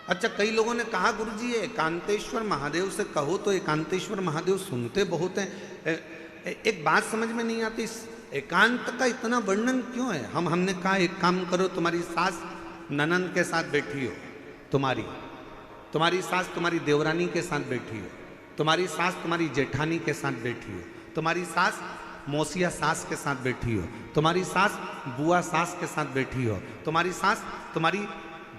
अच्छा, कई लोगों ने कहा गुरुजी ये एकांतेश्वर महादेव से कहो तो एकांतेश्वर महादेव सुनते बहुत हैं। एक बात समझ में नहीं आती, एकांत का इतना वर्णन क्यों है? हमने कहा एक काम करो, तुम्हारी सास ननंद के साथ बैठी हो, तुम्हारी तुम्हारी सास तुम्हारी देवरानी के साथ बैठी हो, तुम्हारी सास तुम्हारी जेठानी के साथ बैठी हो, तुम्हारी सास मौसिया सास के साथ बैठी हो, तुम्हारी सास बुआ सास के साथ बैठी हो, तुम्हारी सास तुम्हारी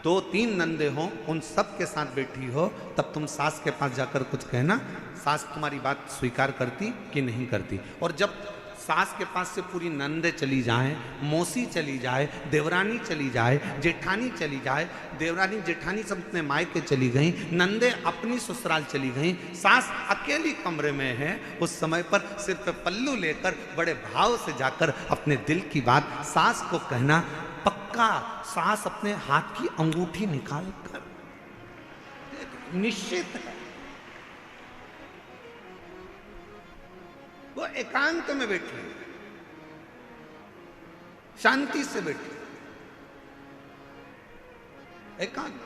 2-3 नंदे हों उन सब के साथ बैठी हो, तब तुम सास के पास जाकर कुछ कहना, सास तुम्हारी बात स्वीकार करती कि नहीं करती। और जब सास के पास से पूरी नंदे चली जाएं, मौसी चली जाए, देवरानी चली जाए, जेठानी चली जाए, देवरानी जेठानी सब अपने मायके चली गई, नंदे अपनी ससुराल चली गई, सास अकेली कमरे में है, उस समय पर सिर पे पल्लू लेकर बड़े भाव से जाकर अपने दिल की बात सास को कहना, पक्का सास अपने हाथ की अंगूठी निकाल कर निश्चित है वो एकांत में बैठी, शांति से बैठी, एकांत।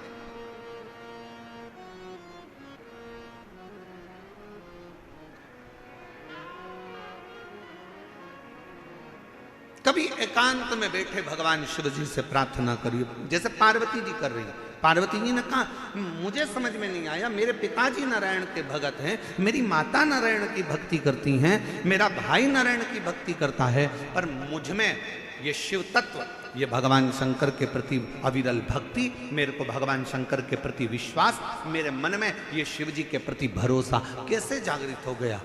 कभी एकांत में बैठे भगवान शिव जी से प्रार्थना करिए, जैसे पार्वती जी कर रही है। पार्वती जी ने कहा मुझे समझ में नहीं आया, मेरे पिताजी नारायण के भगत हैं, मेरी माता नारायण की भक्ति करती हैं, मेरा भाई नारायण की भक्ति करता है, पर मुझ में ये शिव तत्व, ये भगवान शंकर के प्रति अविरल भक्ति, मेरे को भगवान शंकर के प्रति विश्वास, मेरे मन में ये शिव जी के प्रति भरोसा कैसे जागृत हो गया?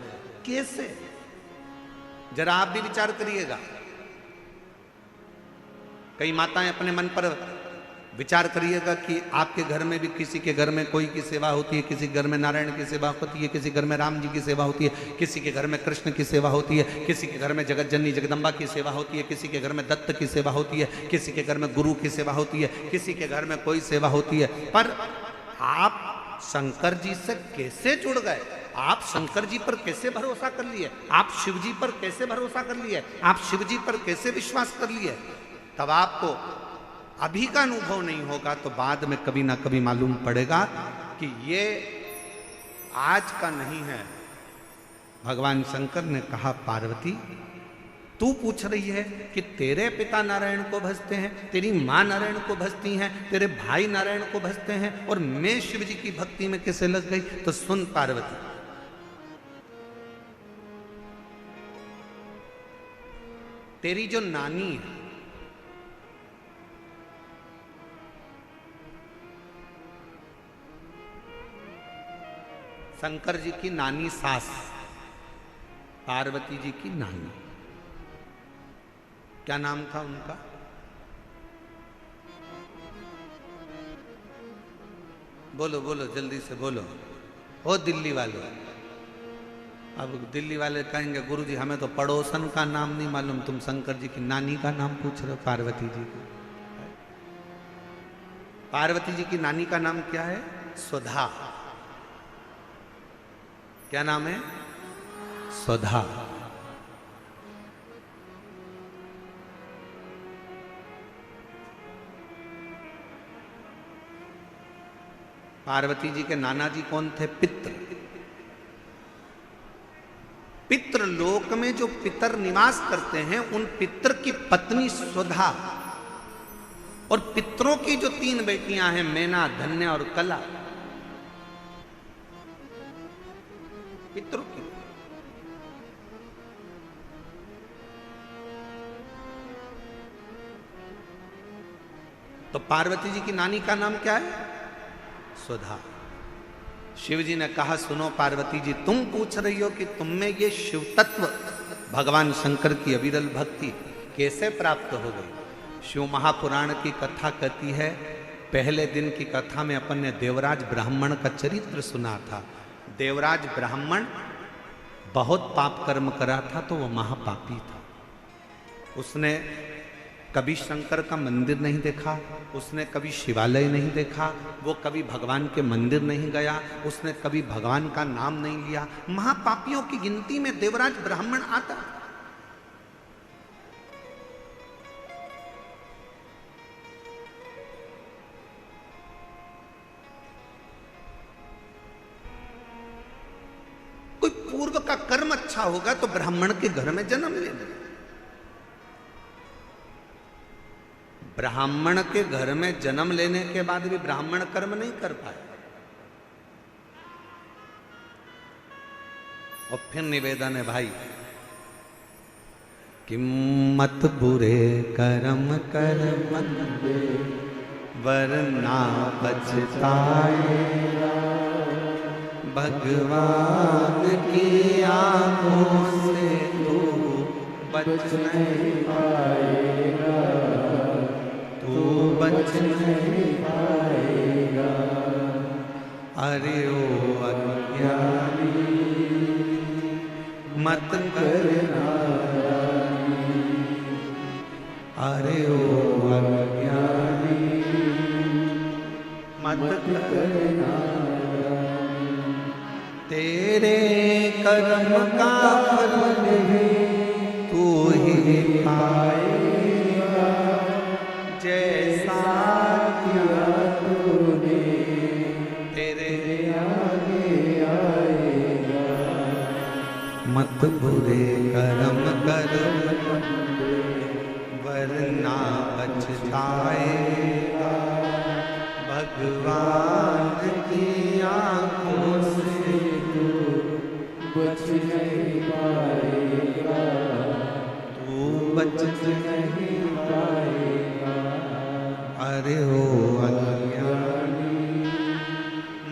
कैसे? जरा आप भी विचार करिएगा। कई माताएं अपने मन पर विचार करिएगा कि आपके घर में भी किसी के घर में कोई की सेवा होती है, किसी के घर में नारायण की सेवा होती है, किसी के घर में राम जी की सेवा होती है, किसी के घर में कृष्ण की सेवा होती है, किसी के घर में जगत जननी जगदम्बा की सेवा होती है, किसी के घर में दत्त की सेवा होती है, किसी के घर में गुरु की सेवा होती है, किसी के घर में कोई सेवा होती है। पर आप शंकर जी से कैसे जुड़ गए? आप शंकर जी पर कैसे भरोसा कर लिए? आप शिव जी पर कैसे भरोसा कर लिए? आप शिव जी पर कैसे विश्वास कर लिए? तब आपको अभी का अनुभव नहीं होगा तो बाद में कभी ना कभी मालूम पड़ेगा कि ये आज का नहीं है। भगवान शंकर ने कहा पार्वती तू पूछ रही है कि तेरे पिता नारायण को भजते हैं, तेरी माँ नारायण को भजती हैं, तेरे भाई नारायण को भजते हैं और मैं शिव जी की भक्ति में कैसे लग गई? तो सुन पार्वती, तेरी जो नानी है, शंकर जी की नानी सास, पार्वती जी की नानी, क्या नाम था उनका? बोलो बोलो जल्दी से बोलो, ओ दिल्ली वाले। अब दिल्ली वाले कहेंगे गुरुजी हमें तो पड़ोसन का नाम नहीं मालूम, तुम शंकर जी की नानी का नाम पूछ रहे हो, पार्वती जी का। पार्वती जी की नानी का नाम क्या है? सुधा। क्या नाम है? सुधा। पार्वती जी के नाना जी कौन थे? पित्र। पितृ लोक में जो पितर निवास करते हैं उन पितर की पत्नी सुधा, और पितरों की जो 3 बेटियां हैं, मैना, धन्य और कला, पितरों की। तो पार्वती जी की नानी का नाम क्या है? सुधा। शिव जी ने कहा सुनो पार्वती जी, तुम पूछ रही हो कि तुम में ये शिव तत्व भगवान शंकर की अविरल भक्ति कैसे प्राप्त हो गई? शिव महापुराण की कथा कहती है, पहले दिन की कथा में अपन ने देवराज ब्राह्मण का चरित्र सुना था। देवराज ब्राह्मण बहुत पाप कर्म करा था, तो वो महापापी था। उसने कभी शंकर का मंदिर नहीं देखा, उसने कभी शिवालय नहीं देखा, वो कभी भगवान के मंदिर नहीं गया, उसने कभी भगवान का नाम नहीं लिया। महापापियों की गिनती में देवराज ब्राह्मण आता। का कर्म अच्छा होगा तो ब्राह्मण के घर में जन्म लेना। ब्राह्मण के घर में जन्म लेने के बाद भी ब्राह्मण कर्म नहीं कर पाए। और फिर निवेदन है भाई कि मत बुरे कर्म कर बंदे वरना पछताएगा, भगवान की आंखों से तू बच नहीं पाएगा, तू बच नहीं पाएगा। अरे ओ अज्ञानी मत करना, अरे ओ अज्ञानी मत करना, तेरे कर्म का फल तू ही पाएगा, जैसा किया तूने तेरे आगे आएगा। मत बुरे कर्म कर वरना पछताएगा, भगवान की आंखों से तू बच नहीं पाएगा, तू बच नहीं पाएगा। अरे ओ अज्ञानी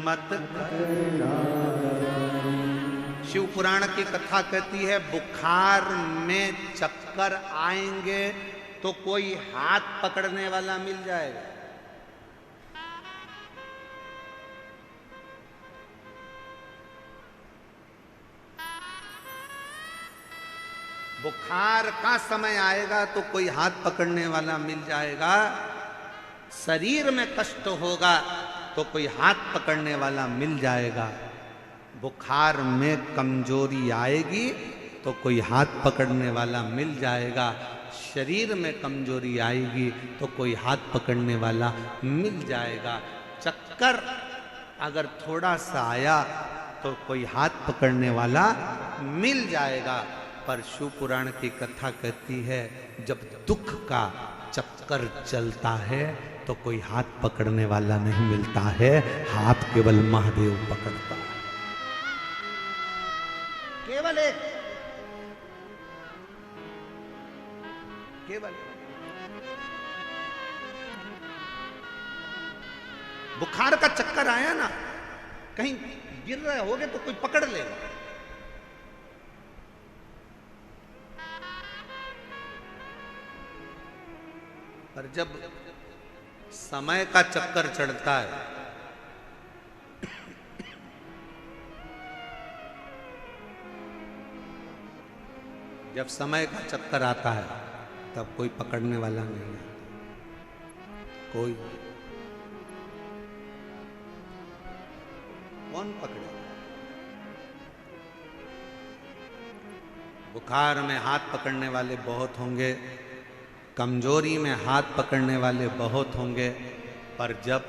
मत करना। शिव पुराण की कथा कहती है बुखार में चक्कर आएंगे तो कोई हाथ पकड़ने वाला मिल जाएगा। बुखार का समय आएगा तो कोई हाथ पकड़ने वाला मिल जाएगा। शरीर में कष्ट होगा तो कोई हाथ पकड़ने वाला मिल जाएगा। बुखार में कमजोरी आएगी तो कोई हाथ पकड़ने वाला मिल जाएगा। शरीर में कमजोरी आएगी तो कोई हाथ पकड़ने वाला मिल जाएगा। चक्कर अगर थोड़ा सा आया तो कोई हाथ पकड़ने वाला मिल जाएगा। पर शिव पुराण की कथा कहती है जब दुख का चक्कर चलता है तो कोई हाथ पकड़ने वाला नहीं मिलता है, हाथ केवल महादेव पकड़ता है। केवल एक, केवल बुखार का चक्कर आया ना, कहीं गिर रहे होगे तो कोई पकड़ लेगा। पर जब समय का चक्कर चढ़ता है जब समय का चक्कर आता है तब कोई पकड़ने वाला नहीं है। कोई कौन पकड़ेगा? बुखार में हाथ पकड़ने वाले बहुत होंगे, कमजोरी में हाथ पकड़ने वाले बहुत होंगे, पर जब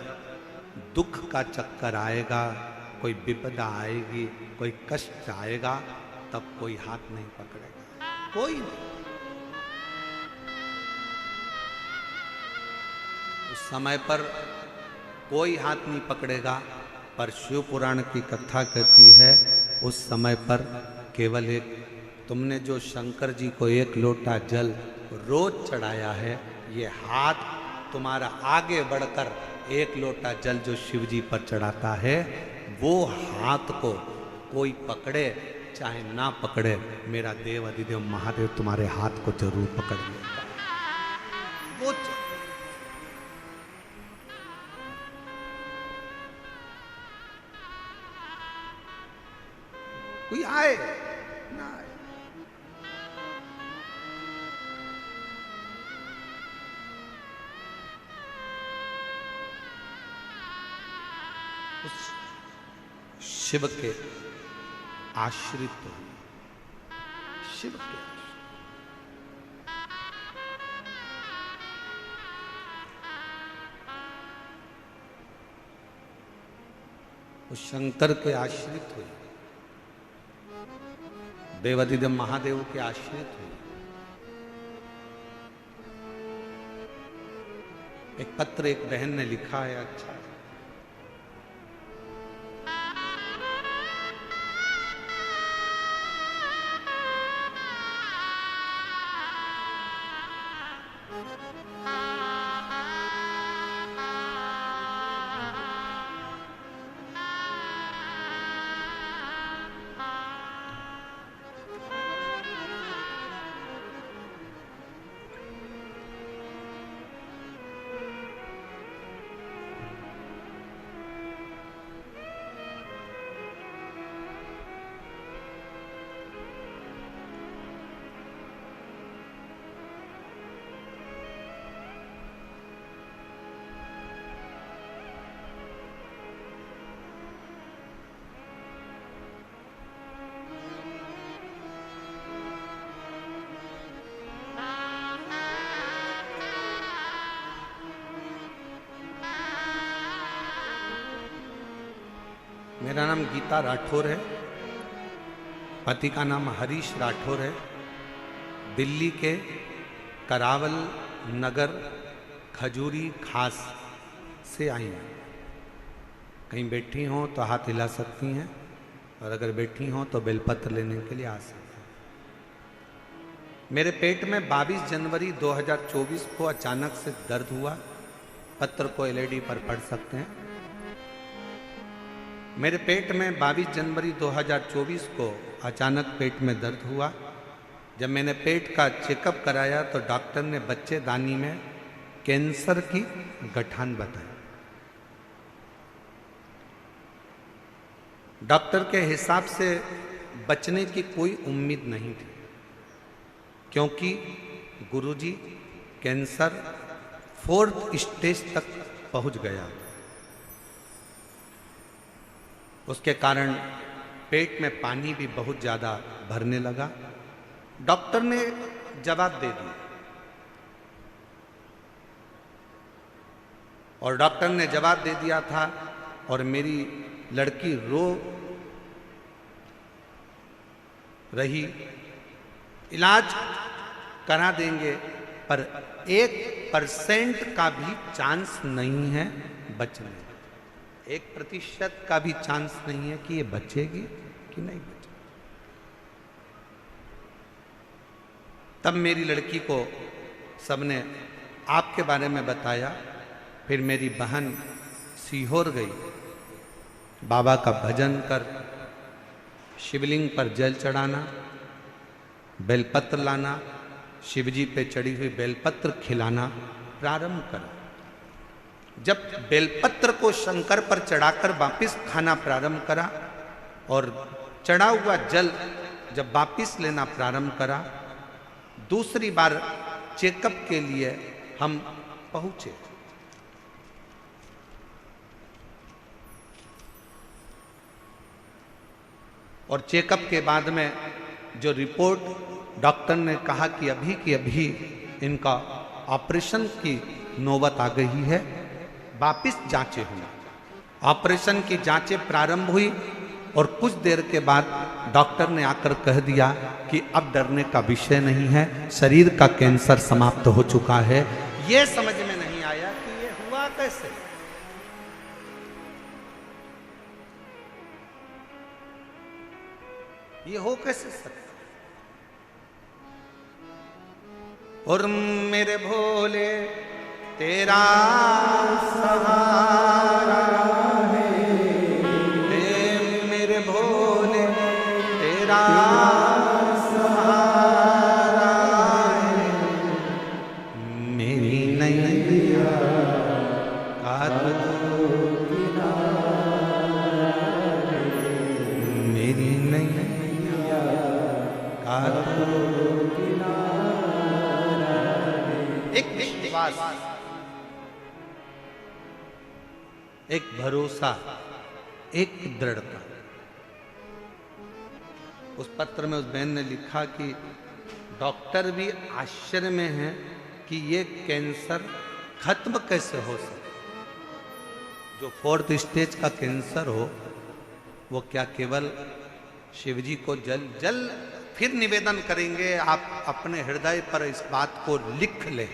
दुख का चक्कर आएगा, कोई विपदा आएगी, कोई कष्ट आएगा, तब कोई हाथ नहीं पकड़ेगा। कोई नहीं। उस समय पर कोई हाथ नहीं पकड़ेगा। पर शिव पुराण की कथा कहती है उस समय पर केवल एक, तुमने जो शंकर जी को 1 लोटा जल रोज चढ़ाया है, ये हाथ तुम्हारा आगे बढ़कर 1 लोटा जल जो शिव जी पर चढ़ाता है, वो हाथ को कोई पकड़े चाहे ना पकड़े, मेरा देव अधिदेव महादेव तुम्हारे हाथ को जरूर पकड़ लेगा। वो कोई आए ना आए, उस शिव के आश्रित हो, शिव के उस शंकर के आश्रित हुए। देवाधिदेव महादेव के आश्रित हुए। एक पत्र एक बहन ने लिखा है, अच्छा मेरा नाम गीता राठौर है, पति का नाम हरीश राठौर है। दिल्ली के करावल नगर खजूरी खास से आई हैं। कहीं बैठी हों तो हाथ हिला सकती हैं, और अगर बैठी हों तो बेलपत्र लेने के लिए आ सकती हैं। मेरे पेट में 22 जनवरी 2024 को अचानक से दर्द हुआ। पत्र को एलईडी पर पढ़ सकते हैं। मेरे पेट में 22 जनवरी 2024 को अचानक पेट में दर्द हुआ। जब मैंने पेट का चेकअप कराया तो डॉक्टर ने बच्चेदानी में कैंसर की गठान बताई। डॉक्टर के हिसाब से बचने की कोई उम्मीद नहीं थी, क्योंकि गुरुजी कैंसर 4th स्टेज तक पहुंच गया। उसके कारण पेट में पानी भी बहुत ज़्यादा भरने लगा। डॉक्टर ने जवाब दे दिया, और डॉक्टर ने जवाब दे दिया था, और मेरी लड़की रो रही, इलाज करा देंगे पर 1% का भी चांस नहीं है बचने, 1% का भी चांस नहीं है कि ये बचेगी कि नहीं बचेगी। तब मेरी लड़की को सबने आपके बारे में बताया। फिर मेरी बहन सीहोर गई, बाबा का भजन कर, शिवलिंग पर जल चढ़ाना, बेलपत्र लाना, शिवजी पे चढ़ी हुई बेलपत्र खिलाना प्रारंभ करा। जब बेलपत्र को शंकर पर चढ़ाकर वापिस खाना प्रारंभ करा, और चढ़ा हुआ जल जब वापिस लेना प्रारंभ करा, दूसरी बार चेकअप के लिए हम पहुंचे। और चेकअप के बाद में जो रिपोर्ट डॉक्टर ने कहा कि अभी की अभी इनका ऑपरेशन की नौबत आ गई है, वापिस जांचें हुई। ऑपरेशन की जांचें प्रारंभ हुई, और कुछ देर के बाद डॉक्टर ने आकर कह दिया कि अब डरने का विषय नहीं है, शरीर का कैंसर समाप्त हो चुका है। ये समझ में नहीं आया कि ये हुआ कैसे। ये हो कैसे सकता। और मेरे भोले तेरा सहारा है, मेरे भोले तेरा सहारा है, मेरी नैया का मेरी नैया का एक विश्वास, एक भरोसा, एक दृढ़ता। उस पत्र में उस बहन ने लिखा कि डॉक्टर भी आश्चर्य में हैं कि ये कैंसर खत्म कैसे हो सके। जो 4th स्टेज का कैंसर हो, वो क्या केवल शिवजी को जल फिर निवेदन करेंगे, आप अपने हृदय पर इस बात को लिख लें,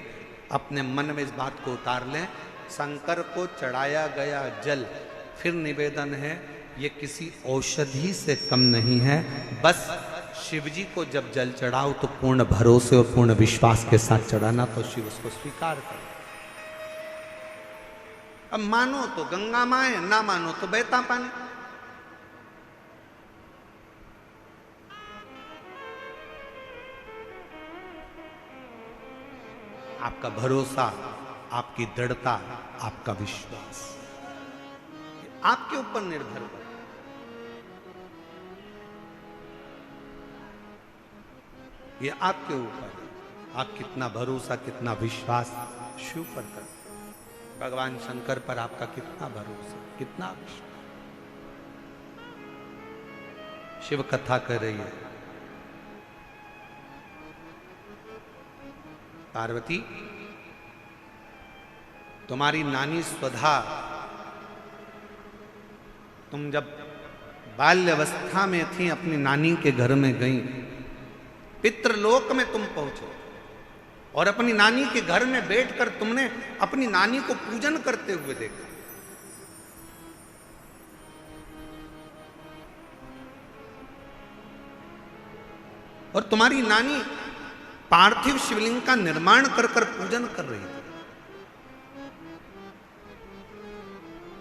अपने मन में इस बात को उतार लें, शंकर को चढ़ाया गया जल, फिर निवेदन है, ये किसी औषधि से कम नहीं है। बस शिव जी को जब जल चढ़ाओ तो पूर्ण भरोसे और पूर्ण विश्वास के साथ चढ़ाना, तो शिव उसको स्वीकार करे। अब मानो तो गंगा माए, ना मानो तो बहता पानी। आपका भरोसा, आपकी दृढ़ता, आपका विश्वास आपके ऊपर निर्भर है। ये आपके ऊपर है, आप कितना भरोसा, कितना विश्वास शिव पर करते, भगवान शंकर पर आपका कितना भरोसा, कितना विश्वास। शिव कथा कर रही है, पार्वती तुम्हारी नानी स्वधा, तुम जब बाल्यावस्था में थी अपनी नानी के घर में गई, पितृलोक में तुम पहुंचे और अपनी नानी के घर में बैठकर तुमने अपनी नानी को पूजन करते हुए देखा। और तुम्हारी नानी पार्थिव शिवलिंग का निर्माण कर कर पूजन कर रही थी।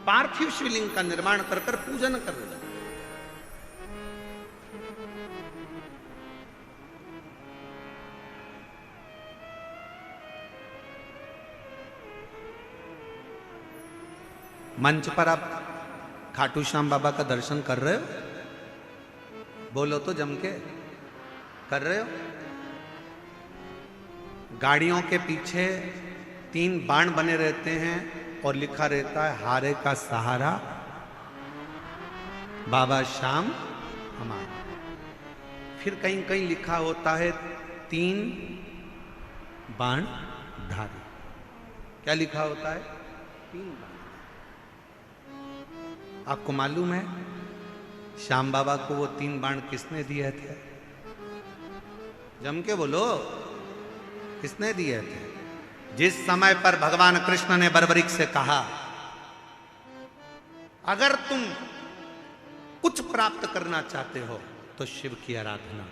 पार्थिव शिवलिंग का निर्माण कर कर पूजन कर रही थी। मंच पर आप खाटू श्याम बाबा का दर्शन कर रहे हो? बोलो तो जम के, कर रहे हो? गाड़ियों के पीछे 3 बाण बने रहते हैं और लिखा रहता है हारे का सहारा बाबा श्याम हमारा। फिर कहीं कहीं लिखा होता है 3 बाण धारी। क्या लिखा होता है? 3 बाण। आपको मालूम है श्याम बाबा को वो 3 बाण किसने दिए थे? जम के बोलो, किसने दिए थे? जिस समय पर भगवान कृष्ण ने बर्बरीक से कहा, अगर तुम कुछ प्राप्त करना चाहते हो तो शिव की आराधना,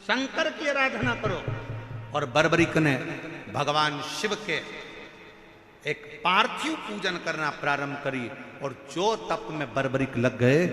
शंकर की आराधना करो। और बर्बरीक ने भगवान शिव के एक पार्थिव पूजन करना प्रारंभ करी। और जो तप में बर्बरीक लग गए,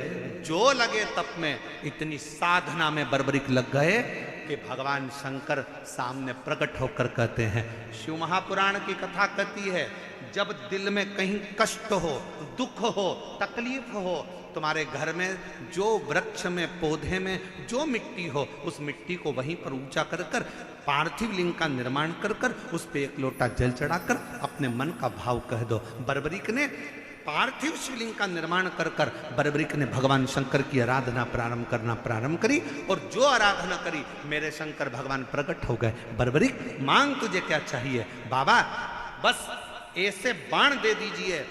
जो लगे तप में, इतनी साधना में बर्बरीक लग गए कि भगवान शंकर सामने प्रकट होकर कहते हैं, शिव महापुराण की कथा कहती है, जब दिल में कहीं कष्ट हो, दुख हो, तकलीफ हो, तुम्हारे घर में जो वृक्ष में, पौधे में जो मिट्टी हो, उस मिट्टी को वहीं पर ऊंचा कर कर पार्थिव लिंग का निर्माण कर कर उस पे 1 लोटा जल चढ़ाकर अपने मन का भाव कह दो। बर्बरीक ने पार्थिव शिवलिंग का निर्माण कर कर बर्बरीक ने भगवान शंकर की आराधना प्रारंभ करी। और जो आराधना करी, मेरे शंकर भगवान प्रकट हो गए। बर्बरीक, मांग तुझे क्या चाहिए? बाबा बस ऐसे बाण दे दीजिए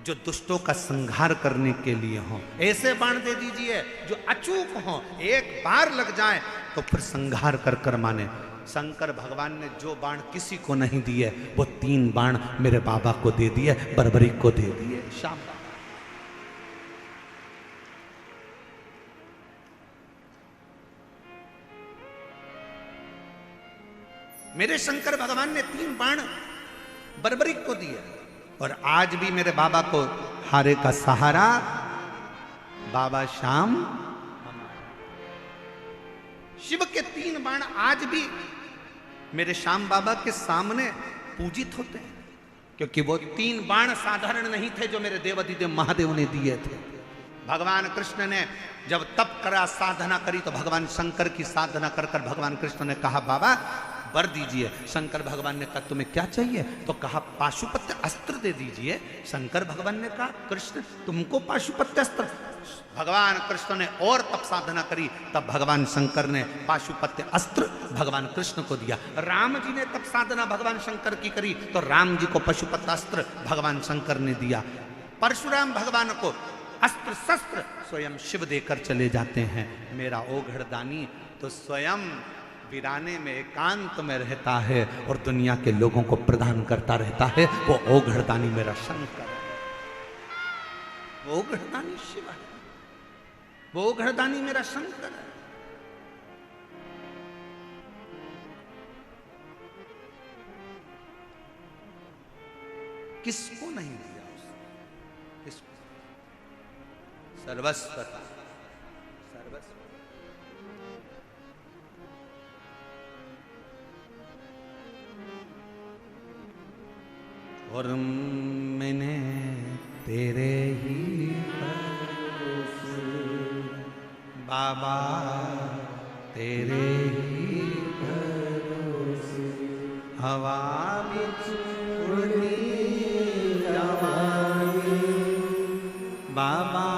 जो दुष्टों का संहार करने के लिए हो, ऐसे बाण दे दीजिए जो अचूक हो, एक बार लग जाए तो फिर संहार कर कर माने। शंकर भगवान ने जो बाण किसी को नहीं दिए, वो 3 बाण मेरे बाबा को दे दिए, बर्बरीक को दे दिए। शाम मेरे शंकर भगवान ने 3 बाण बर्बरीक को दिए। और आज भी मेरे बाबा को हारे का सहारा बाबा श्याम। शिव के 3 बाण आज भी मेरे श्याम बाबा के सामने पूजित होते हैं, क्योंकि वो 3 बाण साधारण नहीं थे जो मेरे देवाधिदेव महादेव ने दिए थे। भगवान कृष्ण ने जब तप करा, साधना करी, तो भगवान शंकर की साधना कर कर भगवान कृष्ण ने कहा, बाबा वर दीजिए। शंकर भगवान ने कहा, तुम्हें क्या चाहिए? तो कहा, पाशुपत्य अस्त्र दे दीजिए। शंकर भगवान ने कहा, कृष्ण तुमको पाशुपत्य अस्त्र? भगवान कृष्ण ने और तप साधना करी, तब भगवान शंकर ने पाशुपत्य अस्त्र भगवान कृष्ण को दिया। राम जी ने तप साधना भगवान शंकर की करी, तो राम जी को पाशुपत्य अस्त्र भगवान शंकर ने दिया। परशुराम भगवान को अस्त्र शस्त्र स्वयं शिव देकर चले जाते हैं। मेरा ओघड़दानी तो स्वयं वीराने में एकांत में रहता है और दुनिया के लोगों को प्रदान करता रहता है। वो ओघड़दानी मेरा शंकर है, वो ओघड़दानी शिव है, वो ओघड़दानी मेरा शंकर है। किसको नहीं दिया उसने? किसको? सर्वस्व था, सर्वस्व। और मैंने तेरे ही भरोसे बाबा, तेरे ही भरोसे हवा बिच उड़ती जवानी बाबा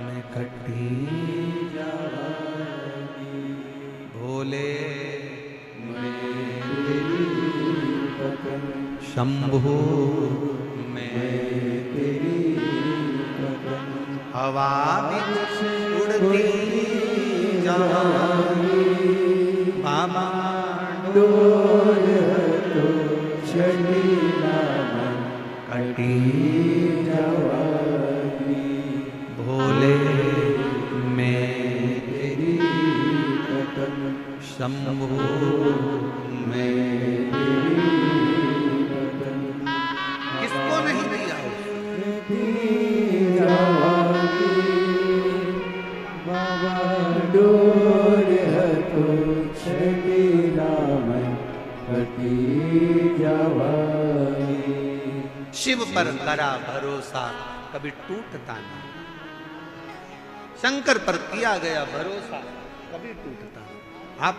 मैं कटी जवानी भोले शंभु मैं तेरी हवा बिच उड़ती जवानी बाबा डोल तो कटी जवानी भोले मैं तेरी शंभु मैं किसको नहीं दिया बाबा डोर तो छड़ीला मैं कटी जवानी। शिव पर करा भरोसा कभी टूटता नहीं, शंकर पर किया गया भरोसा कभी टूटता नहीं। आप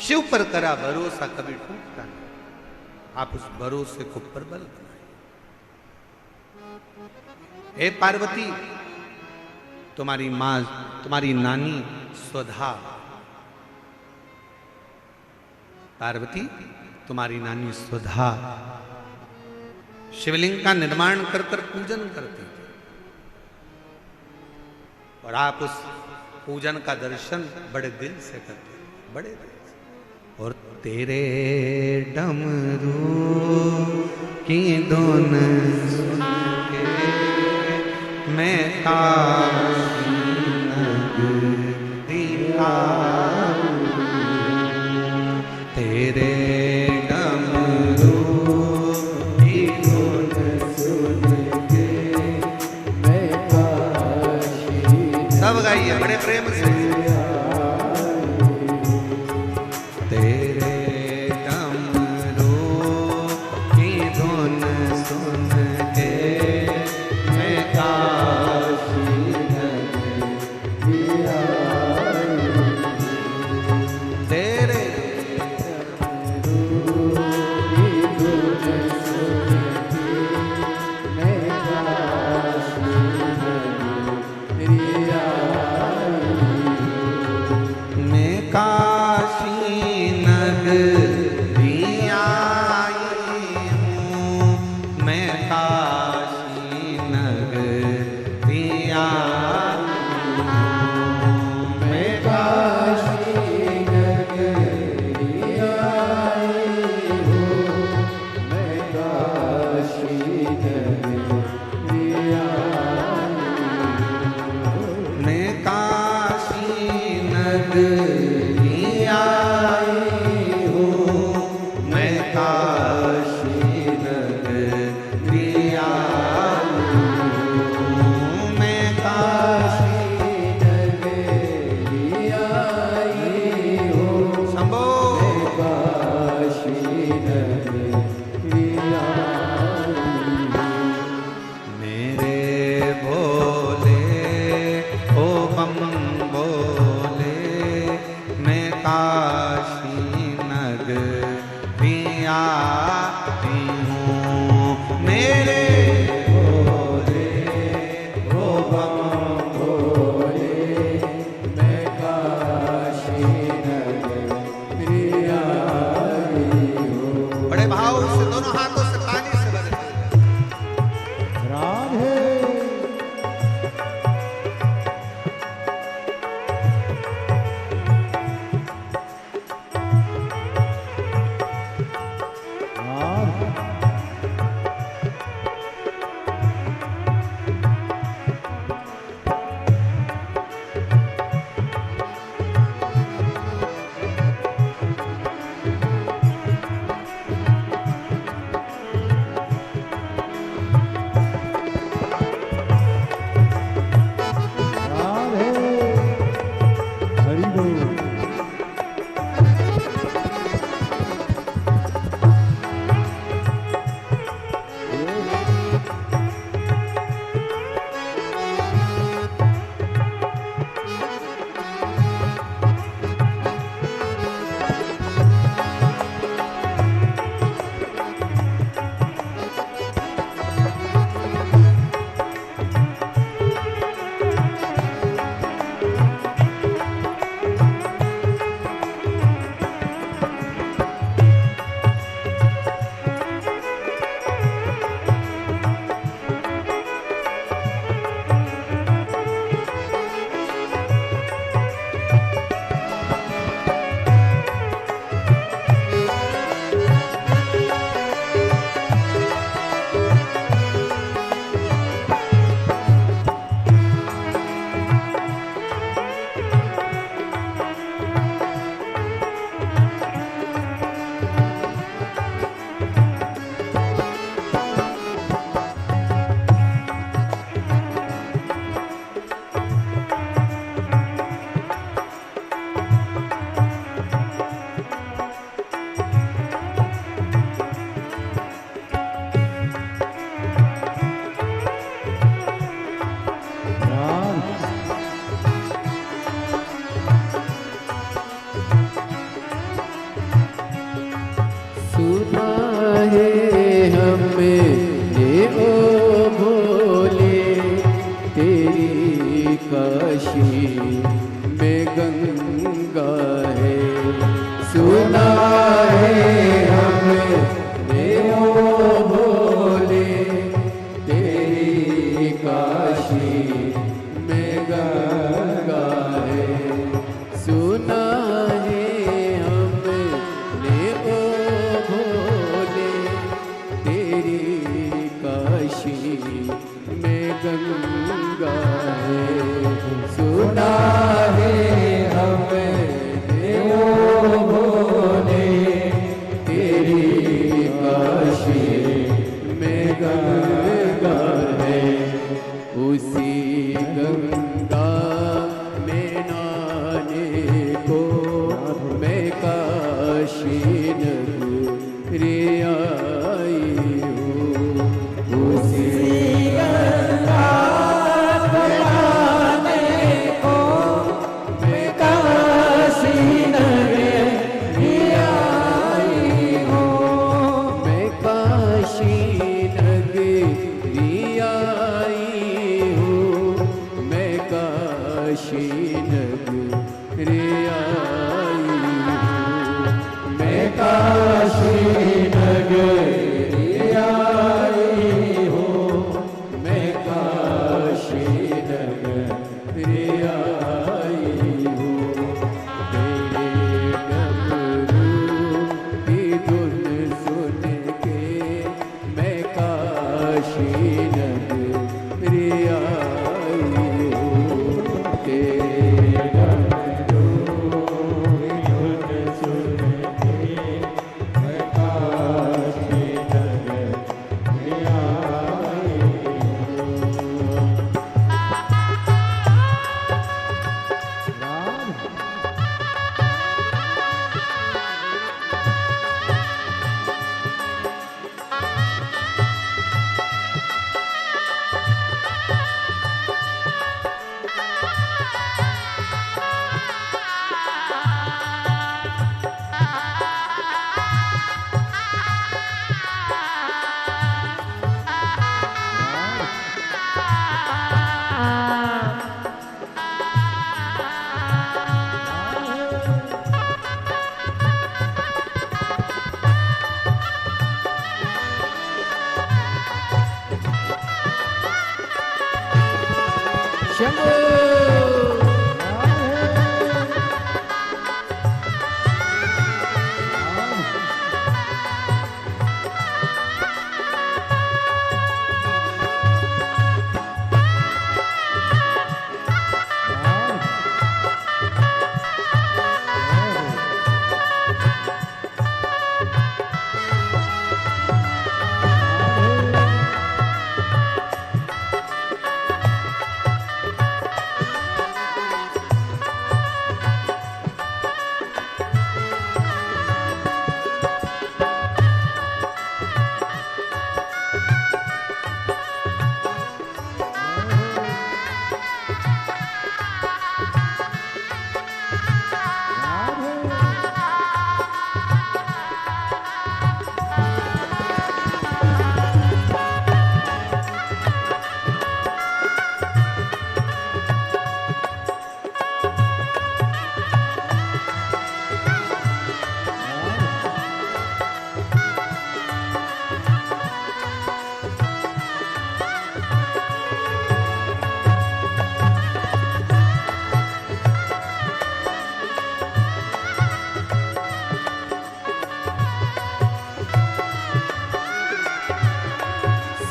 शिव पर करा भरोसा कभी टूटता नहीं। आप उस भरोसे को प्रबल बनाए। हे पार्वती, तुम्हारी मां, तुम्हारी नानी स्वधा, पार्वती तुम्हारी नानी स्वधा शिवलिंग का निर्माण कर कर पूजन करती थी और आप उस पूजन का दर्शन बड़े दिल से करते, बड़े दिल से। और तेरे डमरू की धुन सुन के मैं काशी नगरी आऊं, तेरे डमरू की धुन सुन के मैं काशी सब गाइए बड़े प्रेम से। तेरे डमरू की धुन सुन के मैं काशी नगरी आऊं, तेरे की धुन सुन के मैं काशी नगरी आऊं। मैं काशी नगरी आई हूँ, मैं काशी नगरी आई हूँ, मैं काशी नगरी आई हूँ, मैं काशी नगरी आई हूँ। मैं काशी नगरी आई हूँ, मैं काशी नगरी आई हूँ, मैं काशी नगरी आई हूँ, शंभो काशी नगरी आई हूँ। मेरे भोले ओ बम बोले, मैं काशी नगरी आई हूँ, मेरे भोले ओ बम भोले मैं काशी नगरी आई में गंगा है। सुना है हमने ओ भोले तेरी काशी में गंगा है। सुना है हमने ओ भोले तेरी काशी में गंगा है। सुना है हमने ओ भोले तेरी काशी में गंगा है। उसी गंगा में नहाने को मैं काशी नगरी आई हूँ। उसी गंगा में नहाने को मैं काशी नगरी आई हूँ। मैं काशी नगरी आई हूँ। मैं काशी नगरी आई हूँ। मैं काशी नगरी आई हूँ। मैं काशी नगरी आई हूँ। तेरे डमरू की धुन सुन के मैं काशी नगरी आई हूँ। तेरे डमरू की धुन सुन के मैं काशी नगरी आई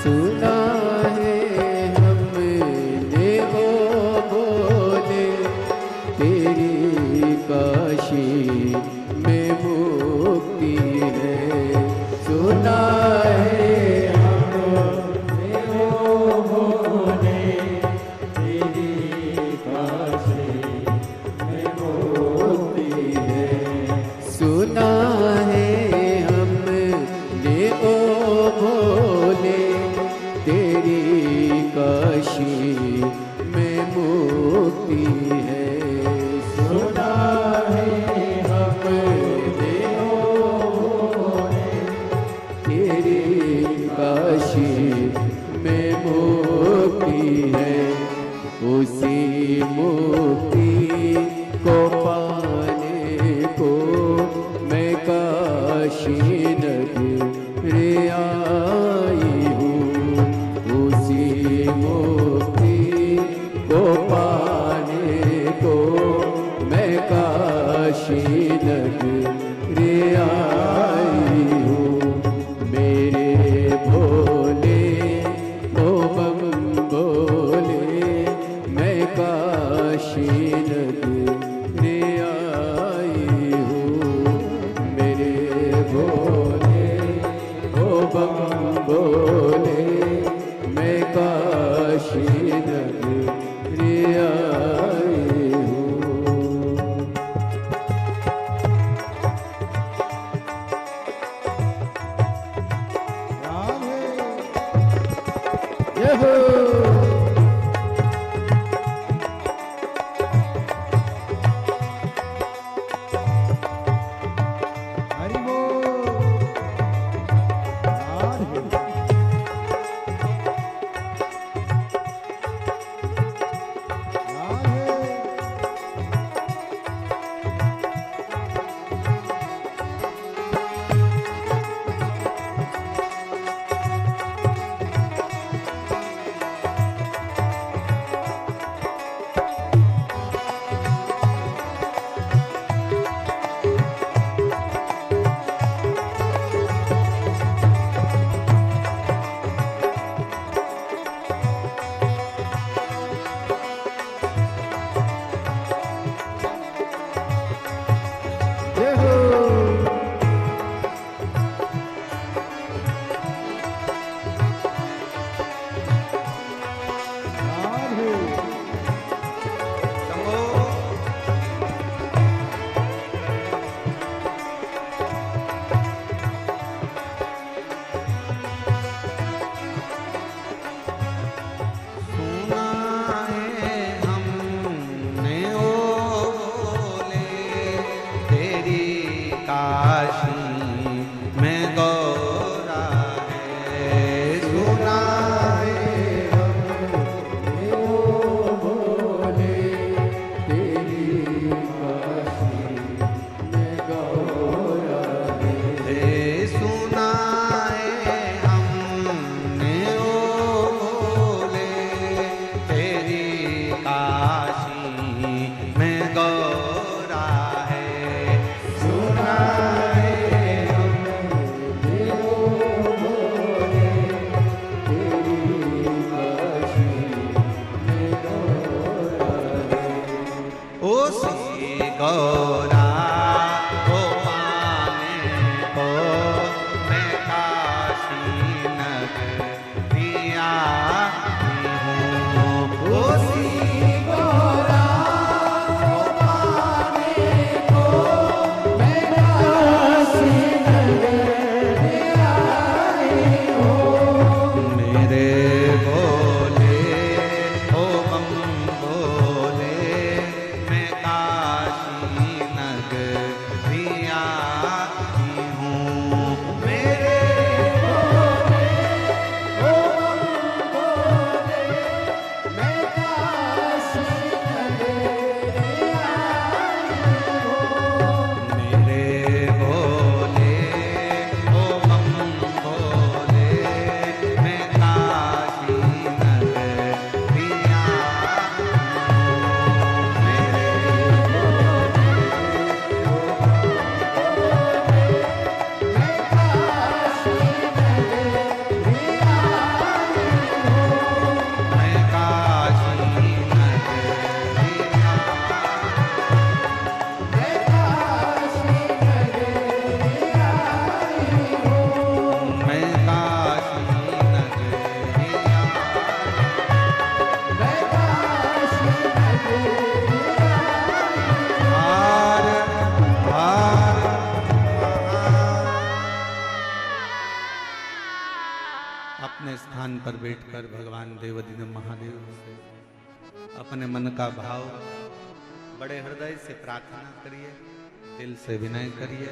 सुना है हमने ओ भोले तेरी काशी में मुक्ति है। सुना है हमने ओ भोले तेरी काशी में मुक्ति है। सुना है हमने ओ भोले तेरी काशी में मुक्ति है। सुना है हमने ओ भोले तेरी काशी में मुक्ति है। उसी काशी नगरी आई हूँ मेरे भोले ओ बम बोले मैं काशी नगरी आई हूँ मेरे भोले ओ बम बोले मैं काशी नगरी आई हूँ। जय हो हरि बोल राधे जय हो राधे शंभो सुना है हमने ओ बोले तेरी काशी में गौरा है सुना है भोले तेरी काशी में गौरा हे सुना है हमने ओ बोले तेरी काशी में गौरा है सुना है ओ सी गौरा को पाने को मैं काशी नगरी आई हूँ ओ सी गौरा को पाने को मैं काशी नगरी आई हूँ मेरे भोले ओ बम बोले मैं काशी नगरी आई हूँ मेरे भोले ओ बम बोले मैं काशी नगरी आई हूँ मेरे भोले ओ बम बोले मैं काशी नगरी आई हूँ मेरे मैं काशी नगरी मैं काशी नगरी हार हार अपने स्थान पर बैठकर भगवान देवदिन महादेव से अपने मन का भाव बड़े हृदय से प्रार्थना करिए दिल से विनय करिए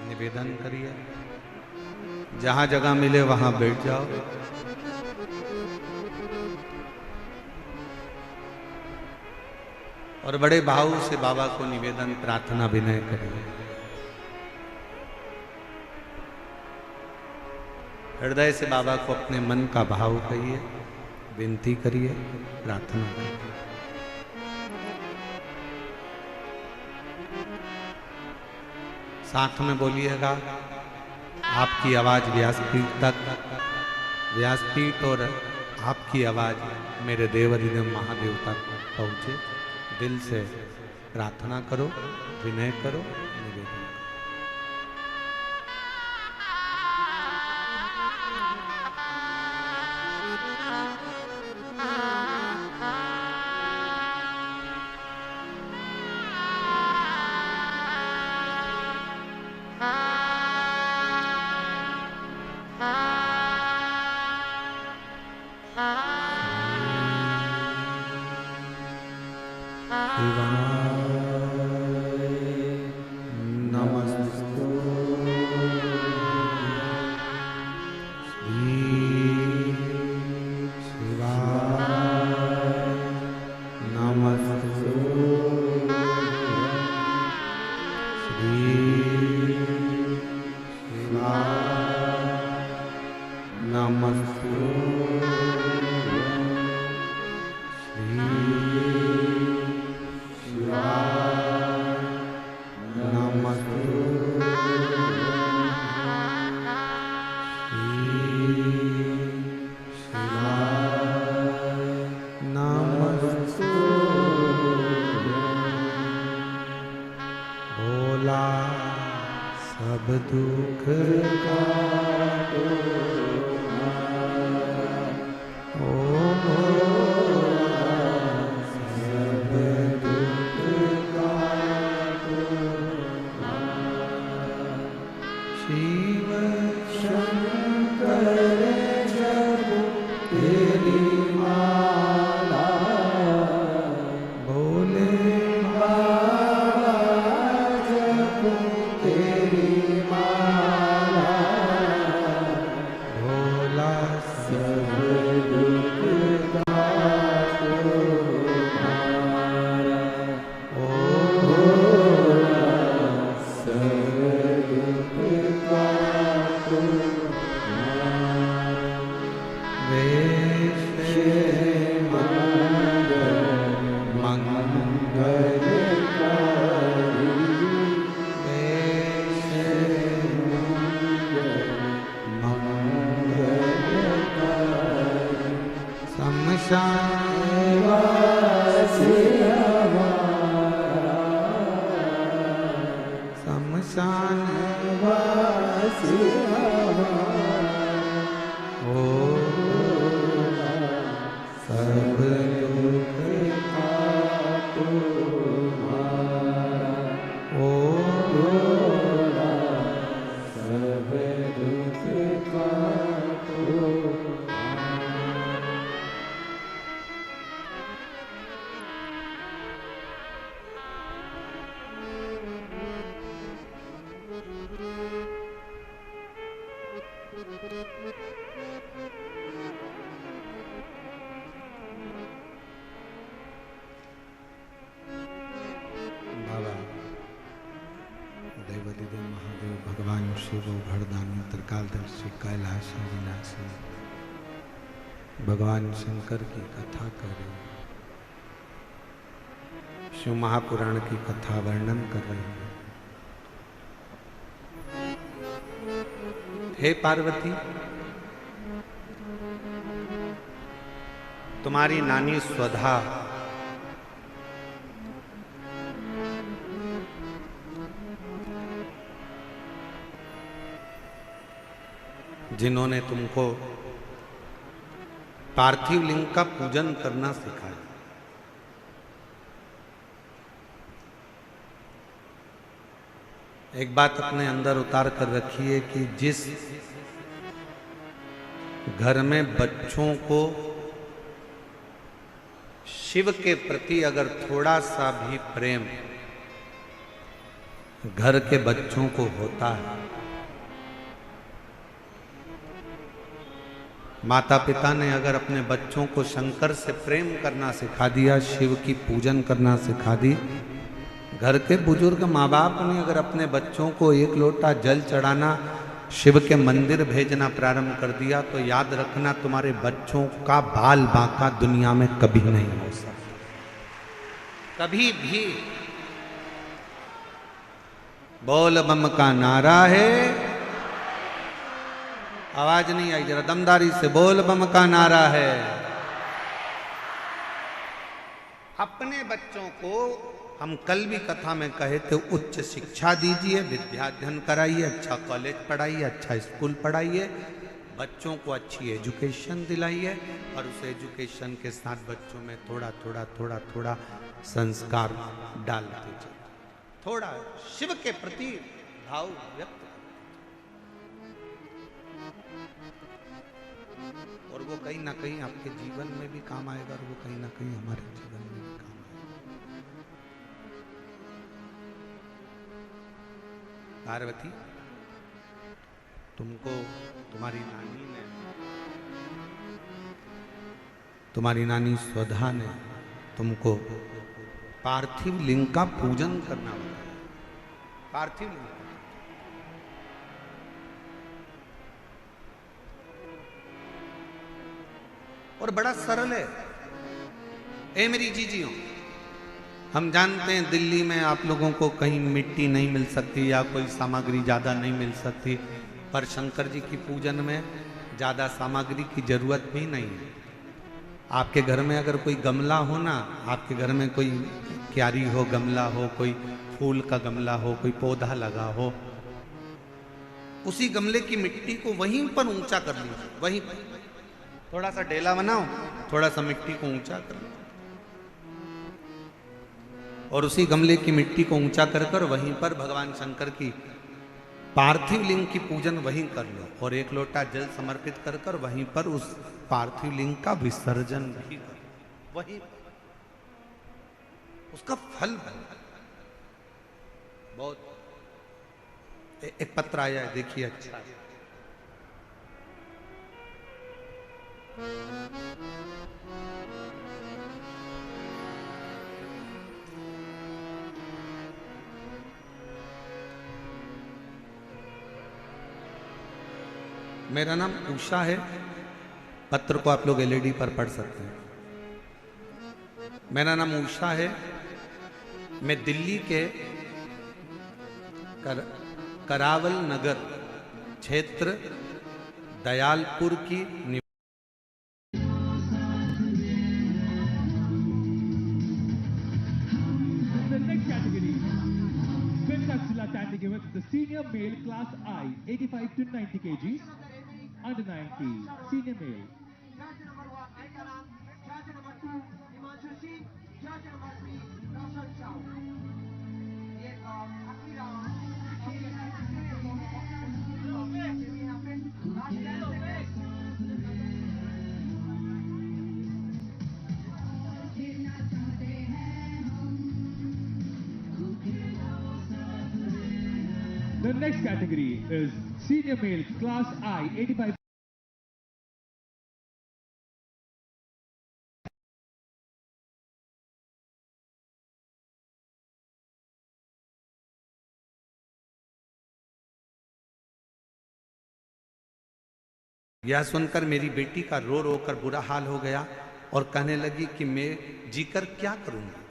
निवेदन करिए जहां जगह मिले वहां बैठ जाओ और बड़े भाव से बाबा को निवेदन प्रार्थना विनय करिए हृदय से बाबा को अपने मन का भाव कहिए विनती करिए प्रार्थना करिए साथ में बोलिएगा। आपकी आवाज व्यासपीठ तक, व्यासपीठ और आपकी आवाज मेरे देवाधिदेव महादेव तक पहुंचे। दिल से प्रार्थना करो, विनय करो, निवेदन करो। भगवान शंकर की कथा कर रहे हैं, शिव महापुराण की कथा वर्णन कर रहे हैं। हे पार्वती, तुम्हारी नानी स्वधा जिन्होंने तुमको पार्थिव लिंग का पूजन करना सिखाया, एक बात अपने अंदर उतार कर रखिए कि जिस घर में बच्चों को शिव के प्रति अगर थोड़ा सा भी प्रेम घर के बच्चों को होता है, माता पिता ने अगर अपने बच्चों को शंकर से प्रेम करना सिखा दिया, शिव की पूजन करना सिखा दी, घर के बुजुर्ग माँ बाप ने अगर अपने बच्चों को एक लोटा जल चढ़ाना, शिव के मंदिर भेजना प्रारंभ कर दिया, तो याद रखना तुम्हारे बच्चों का बाल बांका दुनिया में कभी नहीं हो सकता, कभी भी। बोल बम का नारा है। आवाज नहीं आई, जरा दमदारी से बोल बम का नारा है। अपने बच्चों को हम कल भी कथा में कहे थे, उच्च शिक्षा दीजिए, विद्याध्ययन कराइए, अच्छा कॉलेज पढ़ाइए, अच्छा स्कूल पढ़ाइए, बच्चों को अच्छी एजुकेशन दिलाइए और उस एजुकेशन के साथ बच्चों में थोड़ा थोड़ा थोड़ा थोड़ा संस्कार डालते जाइए, थोड़ा शिव के प्रति भाव व्यक्त और वो कहीं ना कहीं आपके जीवन में भी काम आएगा और वो कहीं ना कहीं हमारे जीवन में भी काम आएगा। पार्वती, तुमको तुम्हारी नानी स्वधा ने तुमको पार्थिव लिंग का पूजन करना बताया। पार्थिव लिंग और बड़ा सरल है। ए मेरी जीजियों, हम जानते हैं दिल्ली में आप लोगों को कहीं मिट्टी नहीं मिल सकती या कोई सामग्री ज़्यादा नहीं मिल सकती, पर शंकर जी की पूजन में ज़्यादा सामग्री की जरूरत भी नहीं है। आपके घर में अगर कोई गमला हो ना, आपके घर में कोई क्यारी हो, गमला हो, कोई फूल का गमला हो, कोई पौधा लगा हो, उसी गमले की मिट्टी को वहीं पर ऊंचा कर लीजिए। वहीं पर थोड़ा सा डेला बनाओ, थोड़ा सा मिट्टी को ऊंचा कर लो और उसी गमले की मिट्टी को ऊंचा कर कर वहीं पर भगवान शंकर की पार्थिव लिंग की पूजन वहीं कर लो और एक लोटा जल समर्पित कर कर वहीं पर उस पार्थिव लिंग का विसर्जन भी करो। वहीं उसका फल बहुत। एक पत्र आया है, देखिए अच्छा। मेरा नाम उषा है। पत्र को आप लोग एलईडी पर पढ़ सकते हैं। मेरा नाम उषा है। मैं दिल्ली के करावल नगर क्षेत्र दयालपुर की the senior male class I 85 to 90 kgs under 90 senior male. Judge number 1 Aikaram, judge number 2 Himanshu Singh, judge number 3 Roshan Chow. एक Akira The next category is senior male class I 85. यह सुनकर मेरी बेटी का रो रो कर बुरा हाल हो गया और कहने लगी कि मैं जीकर क्या करूंगी।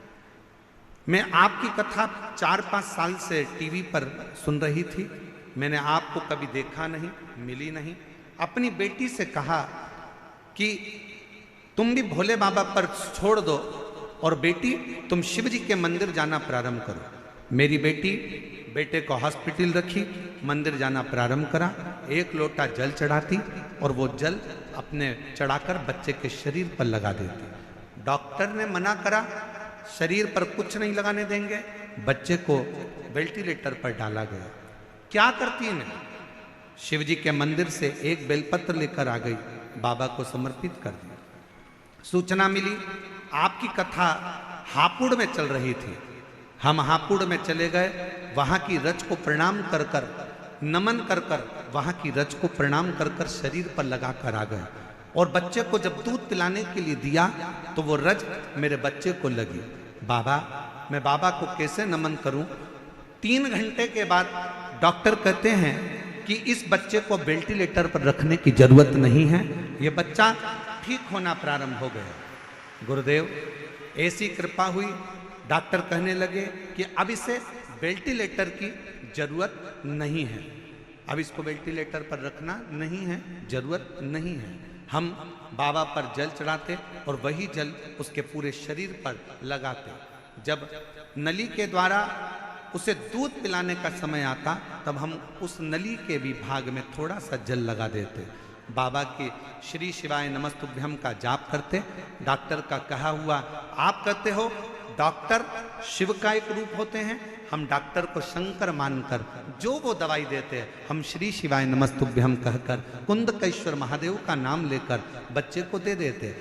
मैं आपकी कथा 4-5 साल से टीवी पर सुन रही थी, मैंने आपको कभी देखा नहीं, मिली नहीं। अपनी बेटी से कहा कि तुम भी भोले बाबा पर छोड़ दो और बेटी तुम शिव जी के मंदिर जाना प्रारंभ करो। मेरी बेटी बेटे को हॉस्पिटल रखी, मंदिर जाना प्रारंभ करा, एक लोटा जल चढ़ाती और वो जल अपने चढ़ाकर बच्चे के शरीर पर लगा देती। डॉक्टर ने मना करा, शरीर पर कुछ नहीं लगाने देंगे। बच्चे को वेंटिलेटर पर डाला गया। क्या करती ने? शिव जी के मंदिर से एक बेलपत्र लेकर आ गई, बाबा को समर्पित कर दिया। सूचना मिली आपकी कथा हापुड़ में चल रही थी। हम हापुड़ में चले गए, वहां की रज को प्रणाम कर कर, नमन कर कर, वहां की रज को प्रणाम कर कर शरीर पर लगा कर आ गए और बच्चे को जब दूध पिलाने के लिए दिया तो वो रज मेरे बच्चे को लगी। बाबा, मैं बाबा को कैसे नमन करूं? 3 घंटे के बाद डॉक्टर कहते हैं कि इस बच्चे को वेंटिलेटर पर रखने की जरूरत नहीं है, ये बच्चा ठीक होना प्रारंभ हो गया। गुरुदेव, ऐसी कृपा हुई, डॉक्टर कहने लगे कि अब इसे वेंटिलेटर की जरूरत नहीं है। अब इसको वेंटिलेटर पर रखना नहीं है, जरूरत नहीं है। हम बाबा पर जल चढ़ाते और वही जल उसके पूरे शरीर पर लगाते। जब नली के द्वारा उसे दूध पिलाने का समय आता तब हम उस नली के भी भाग में थोड़ा सा जल लगा देते। बाबा के श्री शिवाय नमस्तुभ्यम का जाप करते। डॉक्टर का कहा हुआ आप करते हो, डॉक्टर शिव का एक रूप होते हैं। हम डॉक्टर को शंकर मानकर जो वो दवाई देते हैं हम श्री शिवाय नमस्तुभ्यम कहकर कुंदकेश्वर महादेव का नाम लेकर बच्चे को दे देते।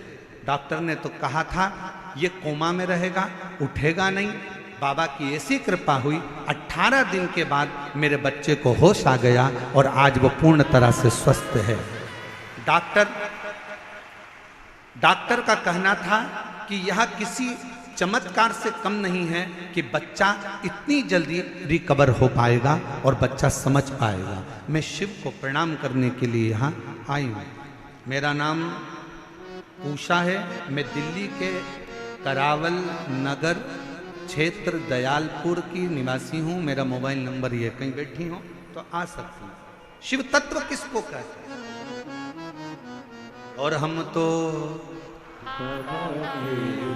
डॉक्टर ने तो कहा था ये कोमा में रहेगा, उठेगा नहीं। बाबा की ऐसी कृपा हुई 18 दिन के बाद मेरे बच्चे को होश आ गया और आज वो पूर्ण तरह से स्वस्थ है। डॉक्टर का कहना था कि यह किसी चमत्कार से कम नहीं है कि बच्चा इतनी जल्दी रिकवर हो पाएगा और बच्चा समझ पाएगा। मैं शिव को प्रणाम करने के लिए यहाँ आई हूँ। मेरा नाम उषा है। मैं दिल्ली के करावल नगर क्षेत्र दयालपुर की निवासी हूँ। मेरा मोबाइल नंबर ये, कहीं बैठी हो तो आ सकती हूँ। शिव तत्व किसको कहते हैं? और हम तो